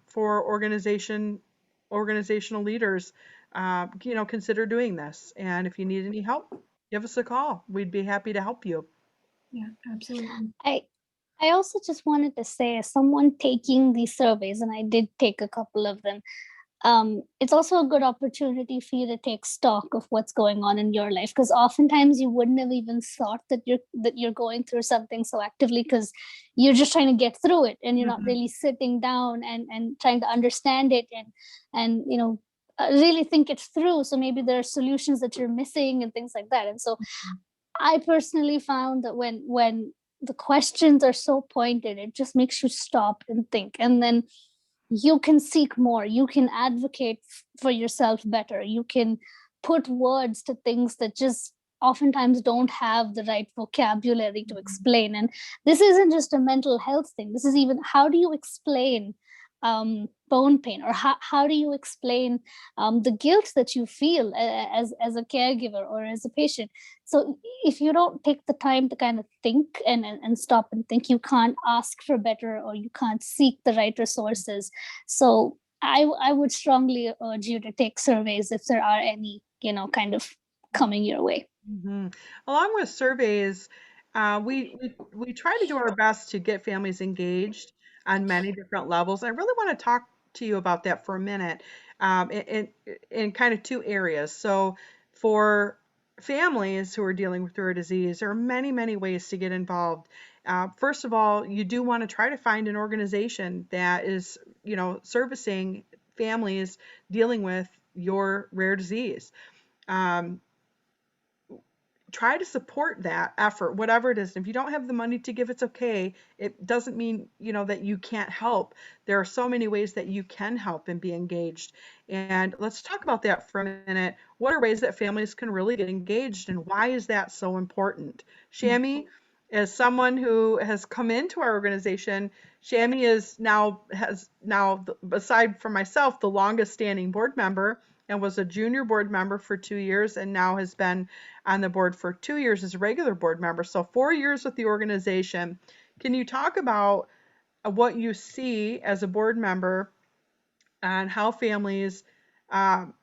for organizational leaders, consider doing this. And if you need any help, give us a call. We'd be happy to help you. Yeah, absolutely. I also just wanted to say, as someone taking these surveys, and I did take a couple of them, it's also a good opportunity for you to take stock of what's going on in your life, because oftentimes you wouldn't have even thought that you're going through something so actively, because you're just trying to get through it, and you're not really sitting down and trying to understand it and really think it through. So maybe there are solutions that you're missing and things like that. And so I personally found that when the questions are so pointed, it just makes you stop and think, and then you can seek more, you can advocate for yourself better, you can put words to things that just oftentimes don't have the right vocabulary to explain. And this isn't just a mental health thing, this is even, how do you explain bone pain, or how do you explain the guilt that you feel as a caregiver or as a patient? So if you don't take the time to kind of think and stop and think, you can't ask for better, or you can't seek the right resources. So I would strongly urge you to take surveys if there are any, kind of coming your way. Along with surveys, we try to do our best to get families engaged on many different levels. I really want to talk to you about that for a minute, in kind of two areas. So for families who are dealing with rare disease, there are many, many ways to get involved. First of all, you do want to try to find an organization that is, servicing families dealing with your rare disease. Try to support that effort, whatever it is. And if you don't have the money to give, it's okay. It doesn't mean, that you can't help. There are so many ways that you can help and be engaged. And let's talk about that for a minute. What are ways that families can really get engaged, and why is that so important? Shamy, as someone who has come into our organization, Shamy has now, aside from myself, the longest standing board member, and was a junior board member for 2 years, and now has been on the board for 2 years as a regular board member. So 4 years with the organization. Can you talk about what you see as a board member and how families, can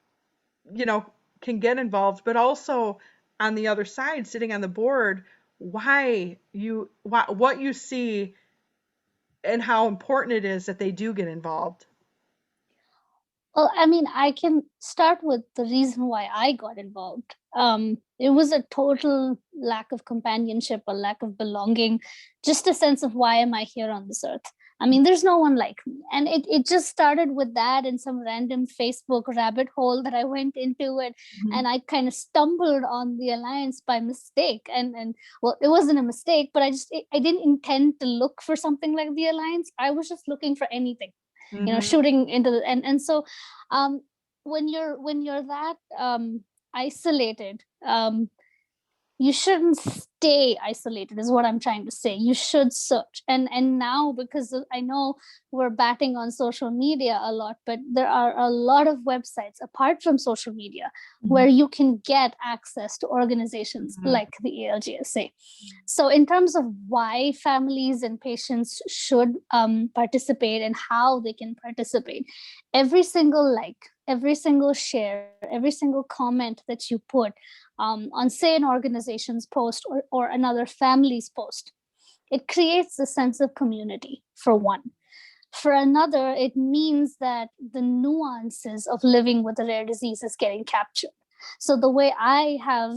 get involved, but also on the other side, sitting on the board, what you see and how important it is that they do get involved? Well, I mean, I can start with the reason why I got involved. It was a total lack of companionship, a lack of belonging, just a sense of, why am I here on this earth? I mean, there's no one like me. And it just started with that and some random Facebook rabbit hole that I went into it. And I kind of stumbled on the Alliance by mistake. And well, it wasn't a mistake, but I didn't intend to look for something like the Alliance. I was just looking for anything, shooting into the, and so when you're that isolated, you shouldn't stay isolated is what I'm trying to say. You should search. And now, because I know we're batting on social media a lot, but there are a lot of websites apart from social media where you can get access to organizations like the ALGSA. So in terms of why families and patients should participate and how they can participate, every single like, every single share, every single comment that you put on, say, an organization's post or another family's post, it creates a sense of community, for one. For another, it means that the nuances of living with a rare disease is getting captured. So the way I have,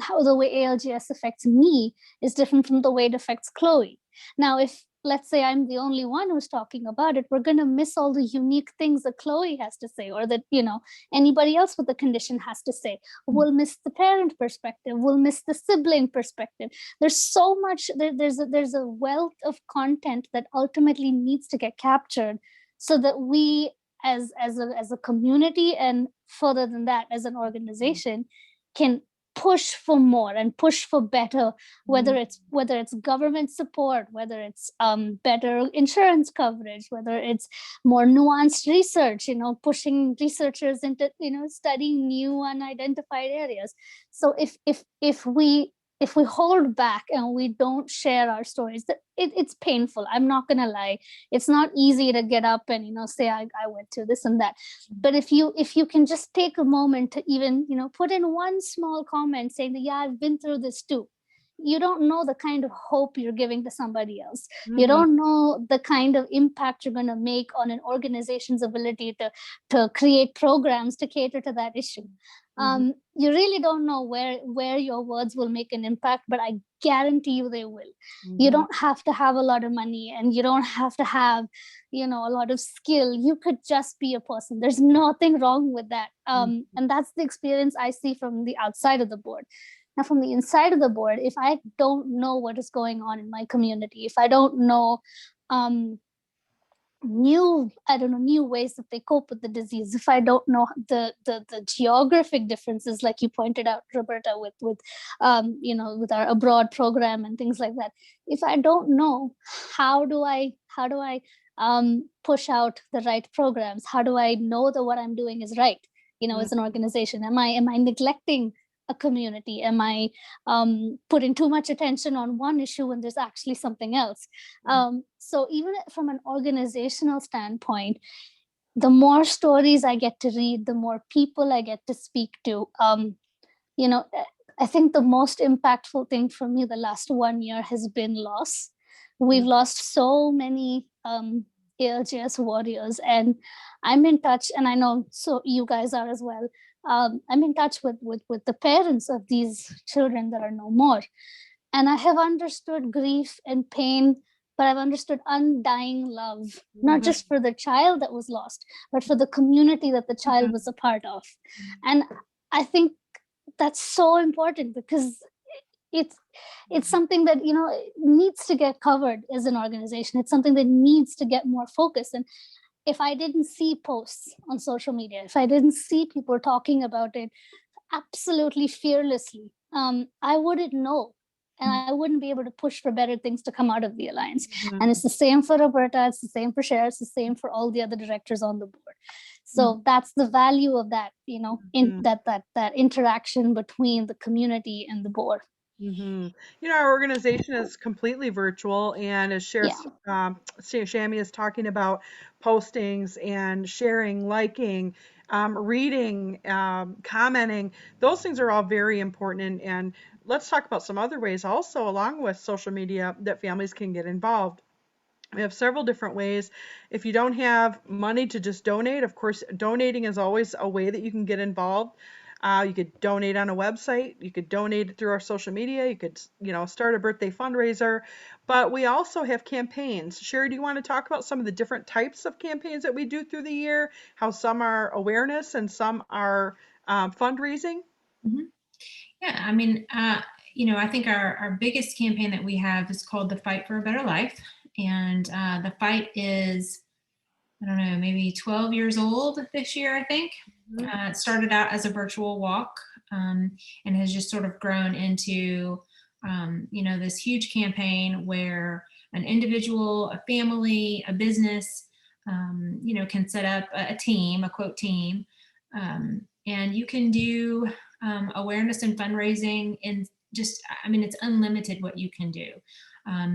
how the way ALGS affects me is different from the way it affects Chloe. Now, if let's say I'm the only one who's talking about it, we're going to miss all the unique things that Chloe has to say, or that, you know, anybody else with the condition has to say. We'll miss the parent perspective. We'll miss the sibling perspective. There's so much, there's a wealth of content that ultimately needs to get captured so that we as a community, and further than that, as an organization, can push for more and push for better, whether it's government support, whether it's better insurance coverage, whether it's more nuanced research, you know, pushing researchers into, you know, studying new unidentified areas. So if we hold back and we don't share our stories, that it's painful. I'm not gonna lie. It's not easy to get up and, you know, say I went to this and that. But if you can just take a moment to even, you know, put in one small comment saying that, yeah, I've been through this too. You don't know the kind of hope you're giving to somebody else. You don't know the kind of impact you're going to make on an organization's ability to create programs to cater to that issue. You really don't know where your words will make an impact, but I guarantee you they will. You don't have to have a lot of money, and you don't have to have, you know, a lot of skill. You could just be a person. There's nothing wrong with that. And that's the experience I see from the outside of the board. Now, from the inside of the board, if I don't know what is going on in my community, if I don't know new ways that they cope with the disease, if I don't know the geographic differences, like you pointed out, Roberta, with you know, with our abroad program and things like that, if I don't know, how do I push out the right programs? How do I know that what I'm doing is right, you know, as an organization? Am I neglecting a community? Am I putting too much attention on one issue when there's actually something else? So even from an organizational standpoint, the more stories I get to read, the more people I get to speak to, you know, I think the most impactful thing for me the last 1 year has been loss. We've lost so many ALGS warriors, and I'm in touch, and I know so you guys are as well. I'm in touch with the parents of these children that are no more. And I have understood grief and pain, but I've understood undying love, not just for the child that was lost, but for the community that the child was a part of. And I think that's so important, because it's something that, you know, needs to get covered as an organization. It's something that needs to get more focus. And if I didn't see posts on social media, if I didn't see people talking about it absolutely fearlessly, I wouldn't know. And I wouldn't be able to push for better things to come out of the Alliance. And it's the same for Roberta, it's the same for Cher, it's the same for all the other directors on the board. So that's the value of that, you know, in that interaction between the community and the board. You know, our organization is completely virtual, and as Shamy is talking about postings and sharing, liking, reading, commenting, those things are all very important. And let's talk about some other ways also, along with social media, that families can get involved. We have several different ways. If you don't have money to just donate, of course, donating is always a way that you can get involved. You could donate on a website. You could donate through our social media. You could, you know, start a birthday fundraiser. But we also have campaigns. Sherry, do you want to talk about some of the different types of campaigns that we do through the year? How some are awareness and some are fundraising? Yeah, I mean, you know, I think our biggest campaign that we have is called the Fight for a Better Life. And the fight is, I don't know, maybe 12 years old this year, I think. It started out as a virtual walk and has just sort of grown into this huge campaign where an individual, a family, a business, can set up a team, a quote team, and you can do awareness and fundraising in just, it's unlimited what you can do.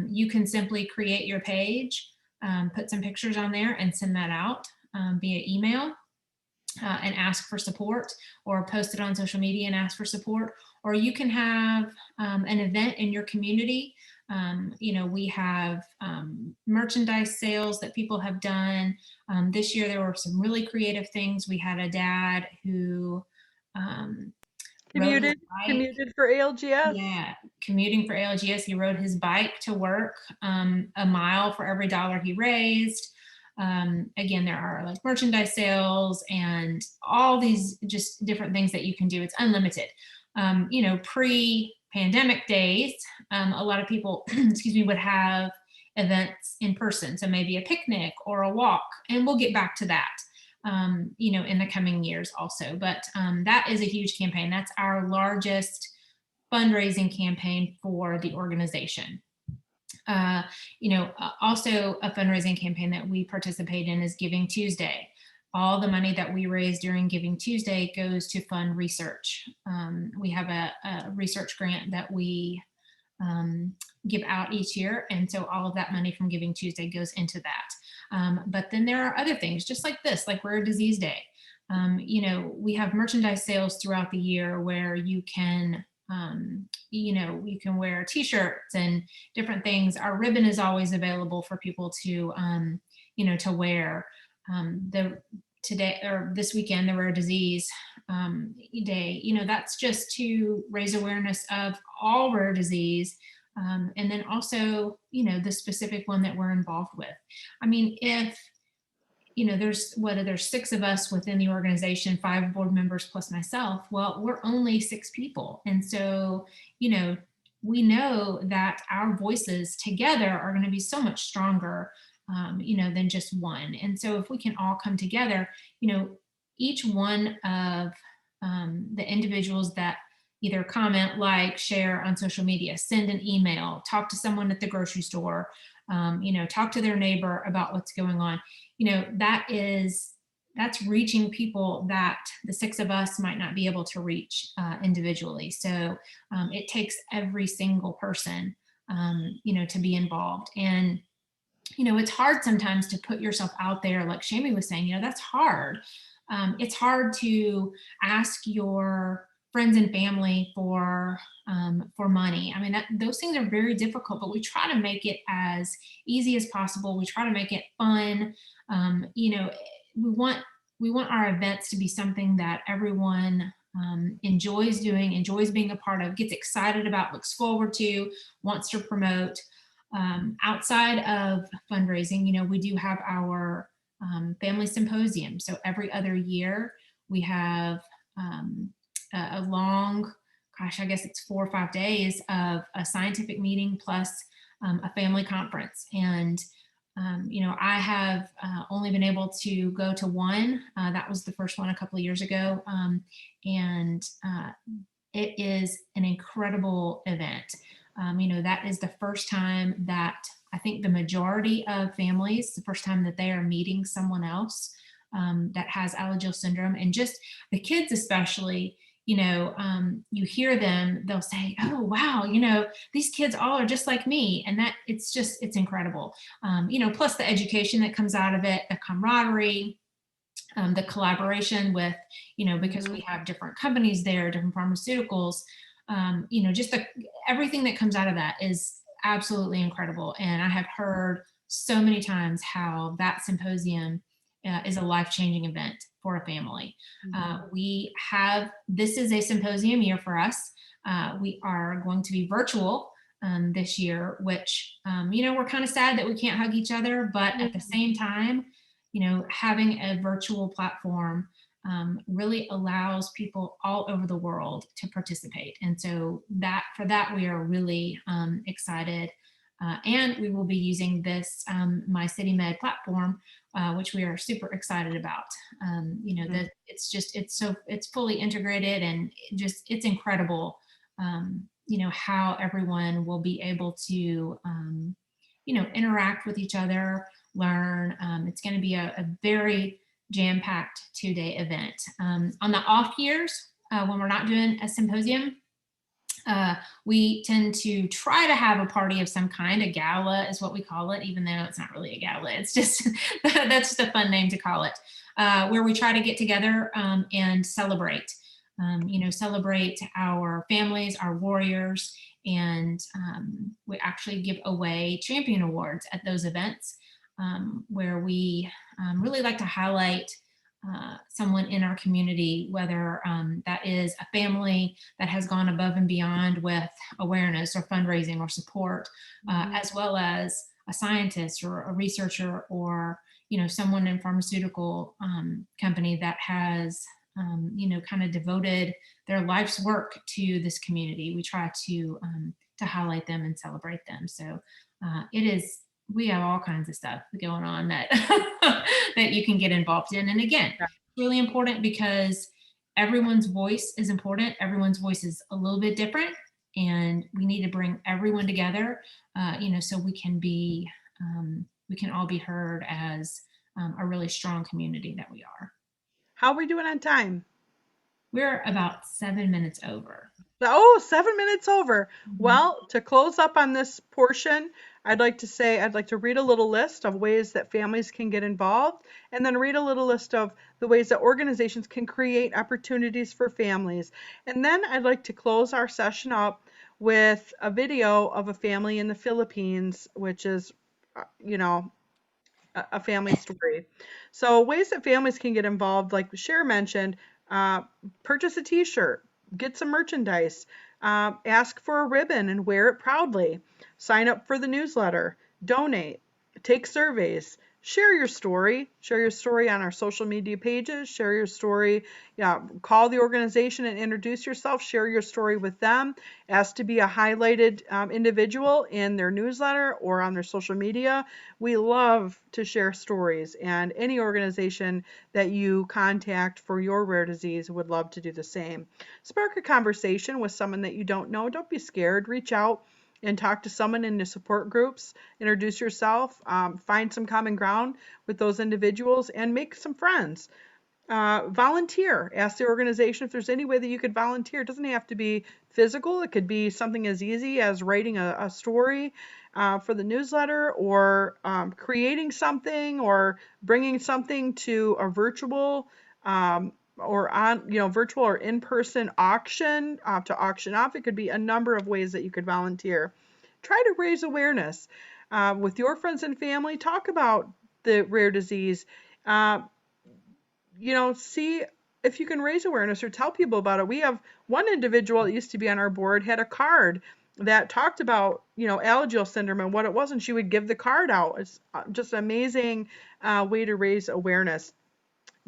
You can simply create your page, put some pictures on there and send that out via email. And ask for support, or post it on social media and ask for support, or you can have an event in your community. We have merchandise sales that people have done. This year there were some really creative things. We had a dad who Commuted for ALGS. Yeah, commuting for ALGS. He rode his bike to work a mile for every $1 he raised. Again, there are like merchandise sales and all these just different things that you can do. It's unlimited. Pre-pandemic days, a lot of people, would have events in person. So maybe a picnic or a walk, and we'll get back to that, in the coming years also. But that is a huge campaign. That's our largest fundraising campaign for the organization. Also a fundraising campaign that we participate in is Giving Tuesday. All the money that we raise during Giving Tuesday goes to fund research. We have a research grant that we give out each year. And so all of that money from Giving Tuesday goes into that. But then there are other things just like this, like Rare Disease Day. We have merchandise sales throughout the year where you can you can wear t-shirts and different things. Our ribbon is always available for people to, to wear. Today or this weekend, the Rare Disease Day, that's just to raise awareness of all rare disease. And then also, the specific one that we're involved with. If there's 6 of us within the organization, 5 board members plus myself. Well, we're only 6 people. And so, we know that our voices together are going to be so much stronger, than just one. And so if we can all come together, each one of the individuals that either comment, like, share on social media, send an email, talk to someone at the grocery store, talk to their neighbor about what's going on. That's reaching people that the 6 of us might not be able to reach individually. So it takes every single person, to be involved. And, it's hard sometimes to put yourself out there, like Shamy was saying, that's hard. It's hard to ask your friends and family for money. Those things are very difficult, but we try to make it as easy as possible. We try to make it fun. We want our events to be something that everyone enjoys doing, enjoys being a part of, gets excited about, looks forward to, wants to promote. Outside of fundraising, we do have our family symposium. So every other year we have a long, I guess it's 4 or 5 days of a scientific meeting plus a family conference. And, I have only been able to go to one. That was the first one a couple of years ago. And it is an incredible event. That is the first time that I think the majority of families, the first time that they are meeting someone else that has Alagille syndrome. And just the kids especially, you hear them, they'll say, oh, wow, these kids all are just like me. And that it's incredible. Plus the education that comes out of it, the camaraderie, the collaboration with, because we have different companies there, different pharmaceuticals, just everything that comes out of that is absolutely incredible. And I have heard so many times how that symposium is a life-changing event for a family. This is a symposium year for us. We are going to be virtual this year, which, we're kind of sad that we can't hug each other, but at the same time, having a virtual platform really allows people all over the world to participate. And so for that, we are really excited. And we will be using this My City Med platform, which we are super excited about. That it's fully integrated and it's incredible. how everyone will be able to, interact with each other, learn. It's going to be a very jam-packed 2-day event. On the off years, when we're not doing a symposium, we tend to try to have a party of some kind. A gala is what we call it, even though it's not really a gala. It's just, that's just a fun name to call it, where we try to get together and celebrate. Celebrate our families, our warriors, and we actually give away champion awards at those events, where we really like to highlight someone in our community, whether that is a family that has gone above and beyond with awareness or fundraising or support, as well as a scientist or a researcher, or someone in pharmaceutical company that has kind of devoted their life's work to this community. We try to highlight them and celebrate them. So we have all kinds of stuff going on that that you can get involved in. And again, it's really important because everyone's voice is important. Everyone's voice is a little bit different, and we need to bring everyone together, so we can all be heard as a really strong community that we are. How are we doing on time? We're about 7 minutes over. Oh, 7 minutes over. Well, to close up on this portion, I'd like to read a little list of ways that families can get involved, and then read a little list of the ways that organizations can create opportunities for families. And then I'd like to close our session up with a video of a family in the Philippines, which is, a family story. So ways that families can get involved, like Cher mentioned, purchase a t-shirt, get some merchandise, ask for a ribbon and wear it proudly, sign up for the newsletter, donate, take surveys, share your story on our social media pages, share your story, call the organization and introduce yourself, share your story with them, ask to be a highlighted individual in their newsletter or on their social media. We love to share stories, and any organization that you contact for your rare disease would love to do the same. Spark a conversation with someone that you don't know. Don't be scared. Reach out and talk to someone in the support groups, introduce yourself, find some common ground with those individuals, and make some friends. Volunteer. Ask the organization if there's any way that you could volunteer. It doesn't have to be physical. It could be something as easy as writing a story for the newsletter, or creating something, or bringing something to a virtual virtual or in-person auction to auction off. It could be a number of ways that you could volunteer. Try to raise awareness with your friends and family. Talk about the rare disease. See if you can raise awareness or tell people about it. We have one individual that used to be on our board had a card that talked about, Alagille syndrome and what it was, and she would give the card out. It's just an amazing way to raise awareness.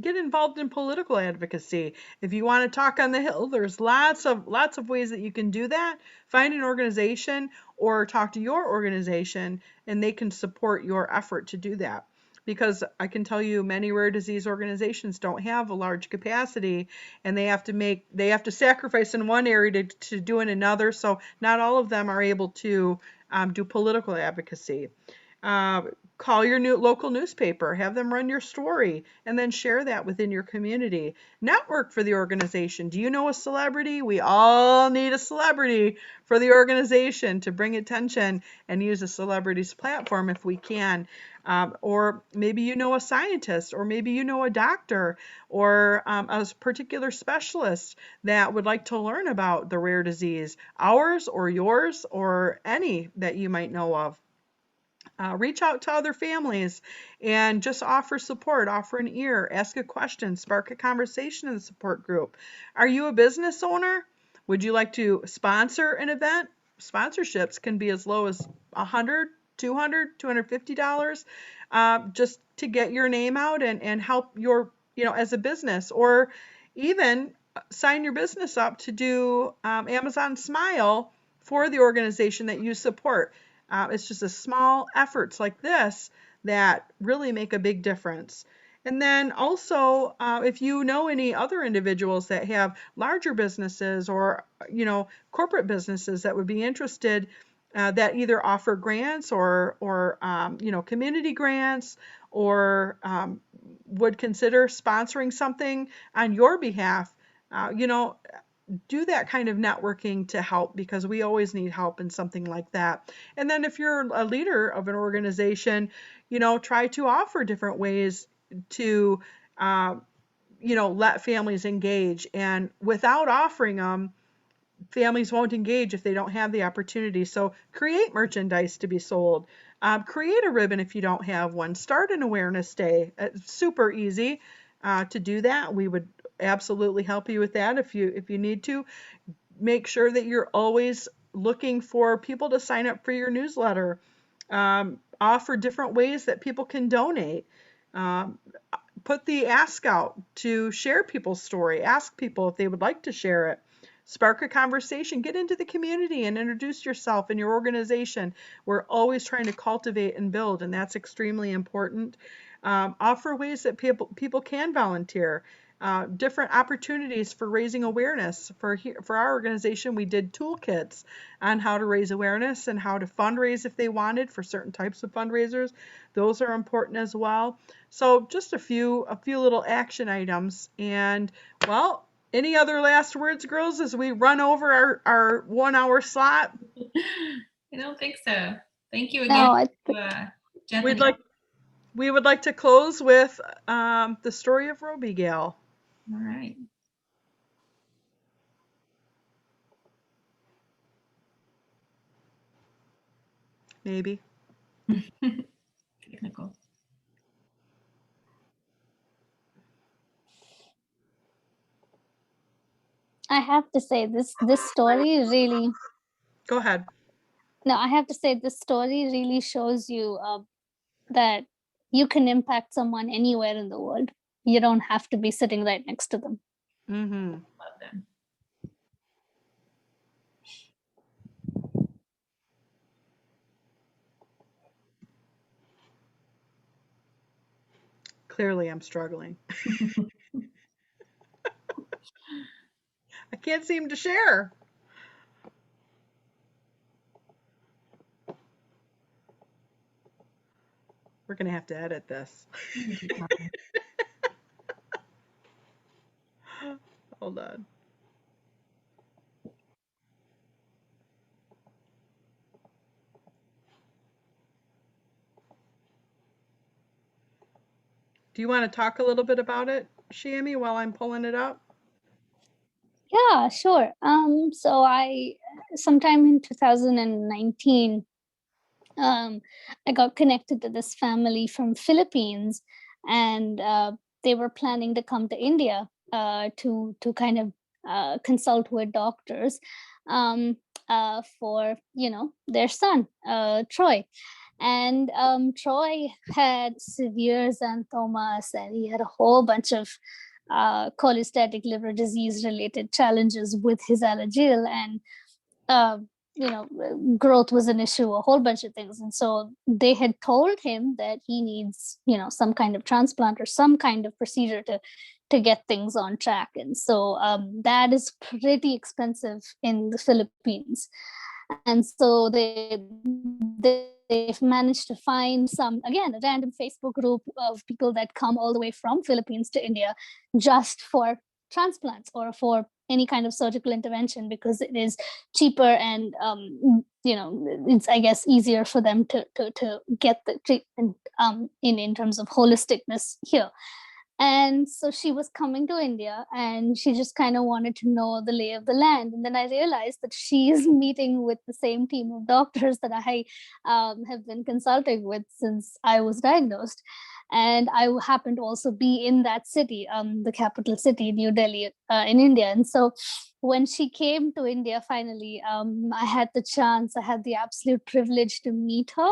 Get involved in political advocacy. If you want to talk on the Hill, there's lots of ways that you can do that. Find an organization or talk to your organization, and they can support your effort to do that. Because I can tell you many rare disease organizations don't have a large capacity, and they have to sacrifice in one area to do in another. So not all of them are able to do political advocacy. Call your local newspaper, have them run your story, and then share that within your community. Network for the organization. Do you know a celebrity? We all need a celebrity for the organization to bring attention, and use a celebrity's platform if we can. Or maybe you know a scientist, or maybe you know a doctor, or a particular specialist that would like to learn about the rare disease, ours or yours, or any that you might know of. Reach out to other families and just offer support, offer an ear, ask a question, spark a conversation in the support group. Are you a business owner? Would you like to sponsor an event? Sponsorships can be as low as $100, $200, $250, just to get your name out and help your, as a business, or even sign your business up to do Amazon Smile for the organization that you support. It's just a small efforts like this that really make a big difference. And then also, if you know any other individuals that have larger businesses or, corporate businesses that would be interested, that either offer grants or community grants, or would consider sponsoring something on your behalf, do that kind of networking to help, because we always need help in something like that. And then if you're a leader of an organization, try to offer different ways to, let families engage. And without offering them, families won't engage if they don't have the opportunity. So create merchandise to be sold. Create a ribbon if you don't have one. Start an awareness day. It's super easy to do that. We would absolutely help you with that if you need to. Make sure that you're always looking for people to sign up for your newsletter. Offer different ways that people can donate. Um, Put the ask out to share people's story. Ask people if they would like to share it. Spark a conversation. Get into the community and introduce yourself and your organization. We're always trying to cultivate and build, and that's extremely important. Offer ways that people can volunteer. Different opportunities for raising awareness. For our organization, we did toolkits on how to raise awareness and how to fundraise if they wanted for certain types of fundraisers. Those are important as well. So just a few little action items. And well, any other last words, girls, as we run over our 1 hour slot? I don't think so. Thank you No, again, Jeff and We would like to close with the story of Robigail. all right. Maybe. Technical. I have to say this story really. Go ahead. No, I have to say this story really shows you that you can impact someone anywhere in the world. You don't have to be sitting right next to them. Mm-hmm. Love them. Clearly, I'm struggling. I can't seem to share. We're going to have to edit this. Hold on. Do you want to talk a little bit about it, Shamy, while I'm pulling it up? Yeah, sure. So I sometime in 2019, I got connected to this family from Philippines, and they were planning to come to India to kind of consult with doctors for their son Troy. And Troy had severe xanthomas, and he had a whole bunch of cholestatic liver disease related challenges with his Alagille, and uh, growth was an issue, a whole bunch of things. And so they had told him that he needs some kind of transplant or some kind of procedure to get things on track. And so that is pretty expensive in the Philippines. And so they've managed to find a random Facebook group of people that come all the way from Philippines to India just for transplants or for any kind of surgical intervention, because it is cheaper and it's, I guess, easier for them to get the treatment in terms of holisticness here. And so she was coming to India, and she just kind of wanted to know the lay of the land. And then I realized that she is meeting with the same team of doctors that I have been consulting with since I was diagnosed. And I happened to also be in that city, the capital city, New Delhi, in India. And so when she came to India finally, I had the absolute privilege to meet her.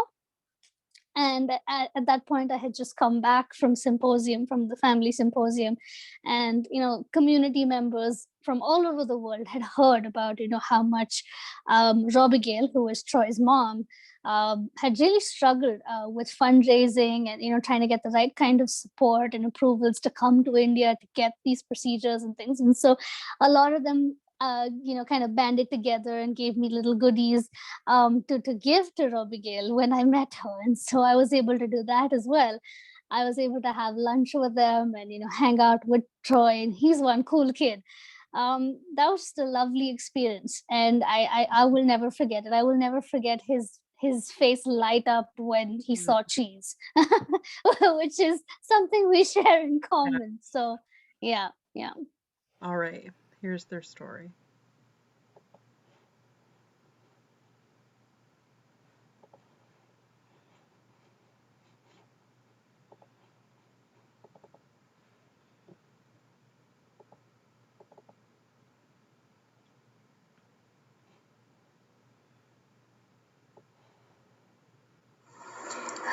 And at that point, I had just come back from Symposium, from the family Symposium, and community members from all over the world had heard about how much Robigail, who was Troy's mom, had really struggled with fundraising and trying to get the right kind of support and approvals to come to India to get these procedures and things. And so a lot of them kind of banded together and gave me little goodies to give to Robigail when I met her. And so I was able to do that as well. I was able to have lunch with them and hang out with Troy, and he's one cool kid. That was just a lovely experience, and I will never forget it. I will never forget his face light up when he saw cheese, which is something we share in common. So yeah. All right, here's their story.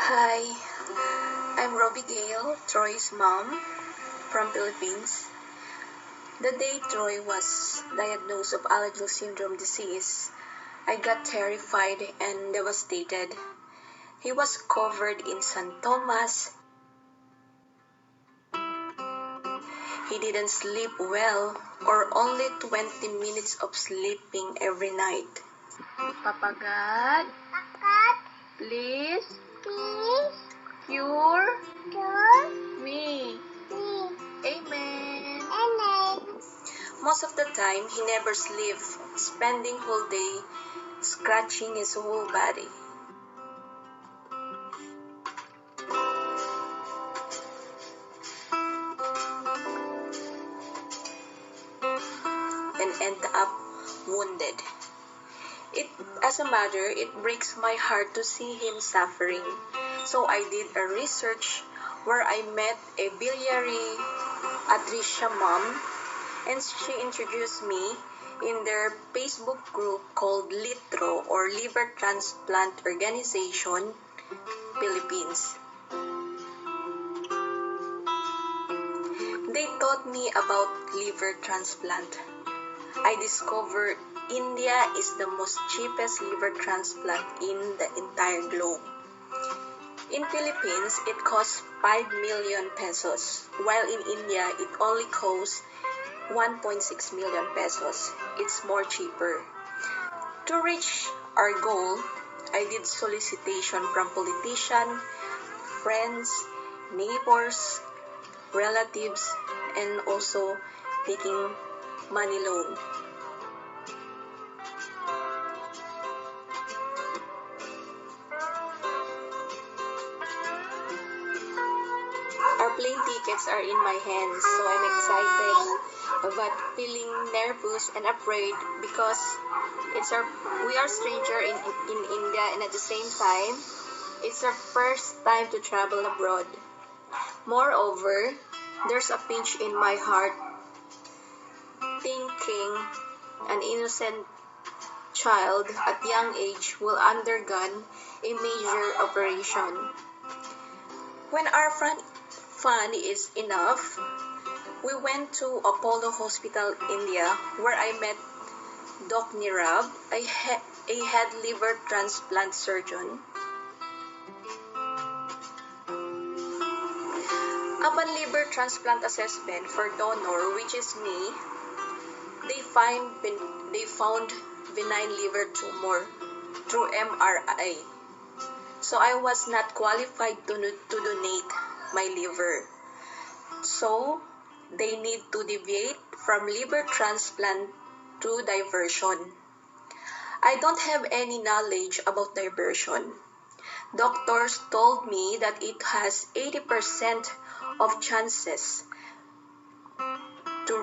Hi, I'm Robigail, Troy's mom from Philippines. The day Troy was diagnosed of Alagille syndrome disease, I got terrified and devastated. He was covered in santomas. He didn't sleep well, or only 20 minutes of sleeping every night. Papa God, please cure me. Amen. Most of the time, he never sleeps, spending whole day scratching his whole body. And end up wounded. As a mother, it breaks my heart to see him suffering. So I did a research where I met a biliary atresia mom, and she introduced me in their Facebook group called LITRO, or Liver Transplant Organization, Philippines. They taught me about liver transplant. I discovered India is the most cheapest liver transplant in the entire globe. In Philippines, it costs 5 million pesos, while in India, it only costs 1.6 million pesos. It's more cheaper. To reach our goal, I did solicitation from politicians, friends, neighbors, relatives, and also taking money loan. Our plane tickets are in my hands, so I'm excited but feeling nervous and afraid because we are stranger in India, and at the same time, it's our first time to travel abroad. Moreover, there's a pinch in my heart thinking an innocent child at young age will undergo a major operation. When our fund is enough, we went to Apollo Hospital, India, where I met Doc Nirab, a head liver transplant surgeon. Upon liver transplant assessment for donor, which is me, they found benign liver tumor through MRI. So I was not qualified to donate my liver. So they need to deviate from liver transplant to diversion. I don't have any knowledge about diversion. Doctors told me that it has 80% of chances to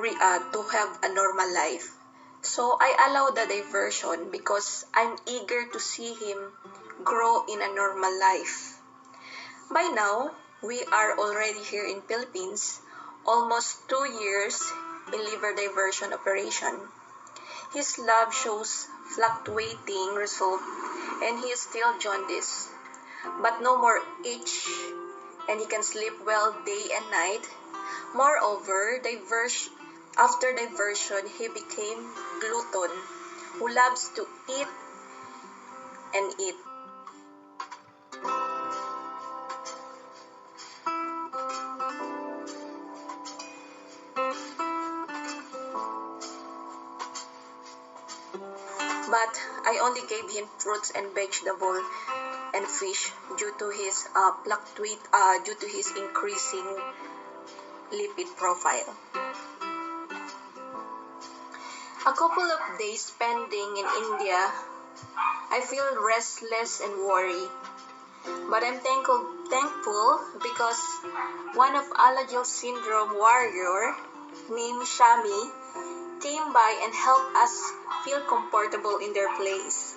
have a normal life. So I allow the diversion because I'm eager to see him grow in a normal life. By now, we are already here in Philippines, almost 2 years in liver diversion operation. His lab shows fluctuating result and he is still jaundiced. but no more itch, and he can sleep well day and night. Moreover, after diversion, he became glutton, who loves to eat and eat. But I only gave him fruits and vegetables and fish due to his due to his increasing lipid profile. A couple of days spending in India, I feel restless and worried. But I'm thankful because one of Alagille syndrome warrior named Shamy came by and helped us feel comfortable in their place.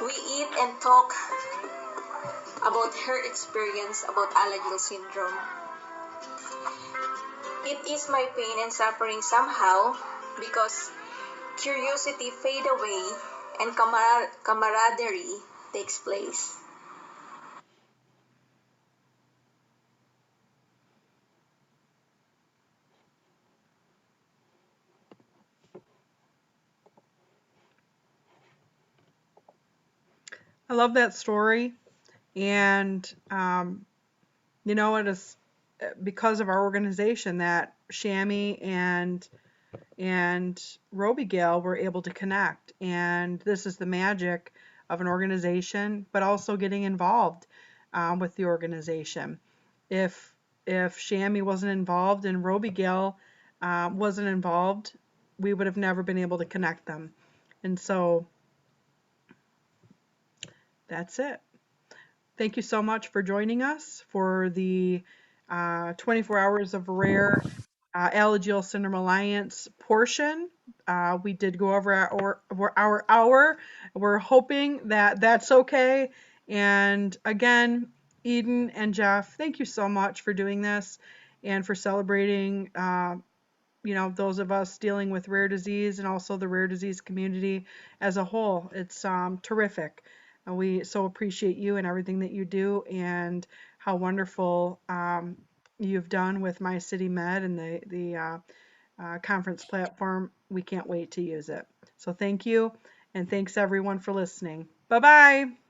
We eat and talk about her experience about Alagille syndrome. It is my pain and suffering somehow because curiosity fade away and camaraderie takes place. I love that story. And, it is because of our organization that Shamy and Robigail were able to connect. And this is the magic of an organization, but also getting involved with the organization. If Shamy wasn't involved and Robigail wasn't involved, we would have never been able to connect them. And so that's it. Thank you so much for joining us for the 24 Hours of Rare Alagille Syndrome Alliance portion. We did go over our hour. We're hoping that that's okay. And again, Eden and Jeff, thank you so much for doing this and for celebrating, those of us dealing with rare disease and also the rare disease community as a whole. It's terrific. And we so appreciate you and everything that you do and how wonderful you've done with My City Med and the conference platform. We can't wait to use it. So thank you, and thanks everyone for listening. Bye-bye.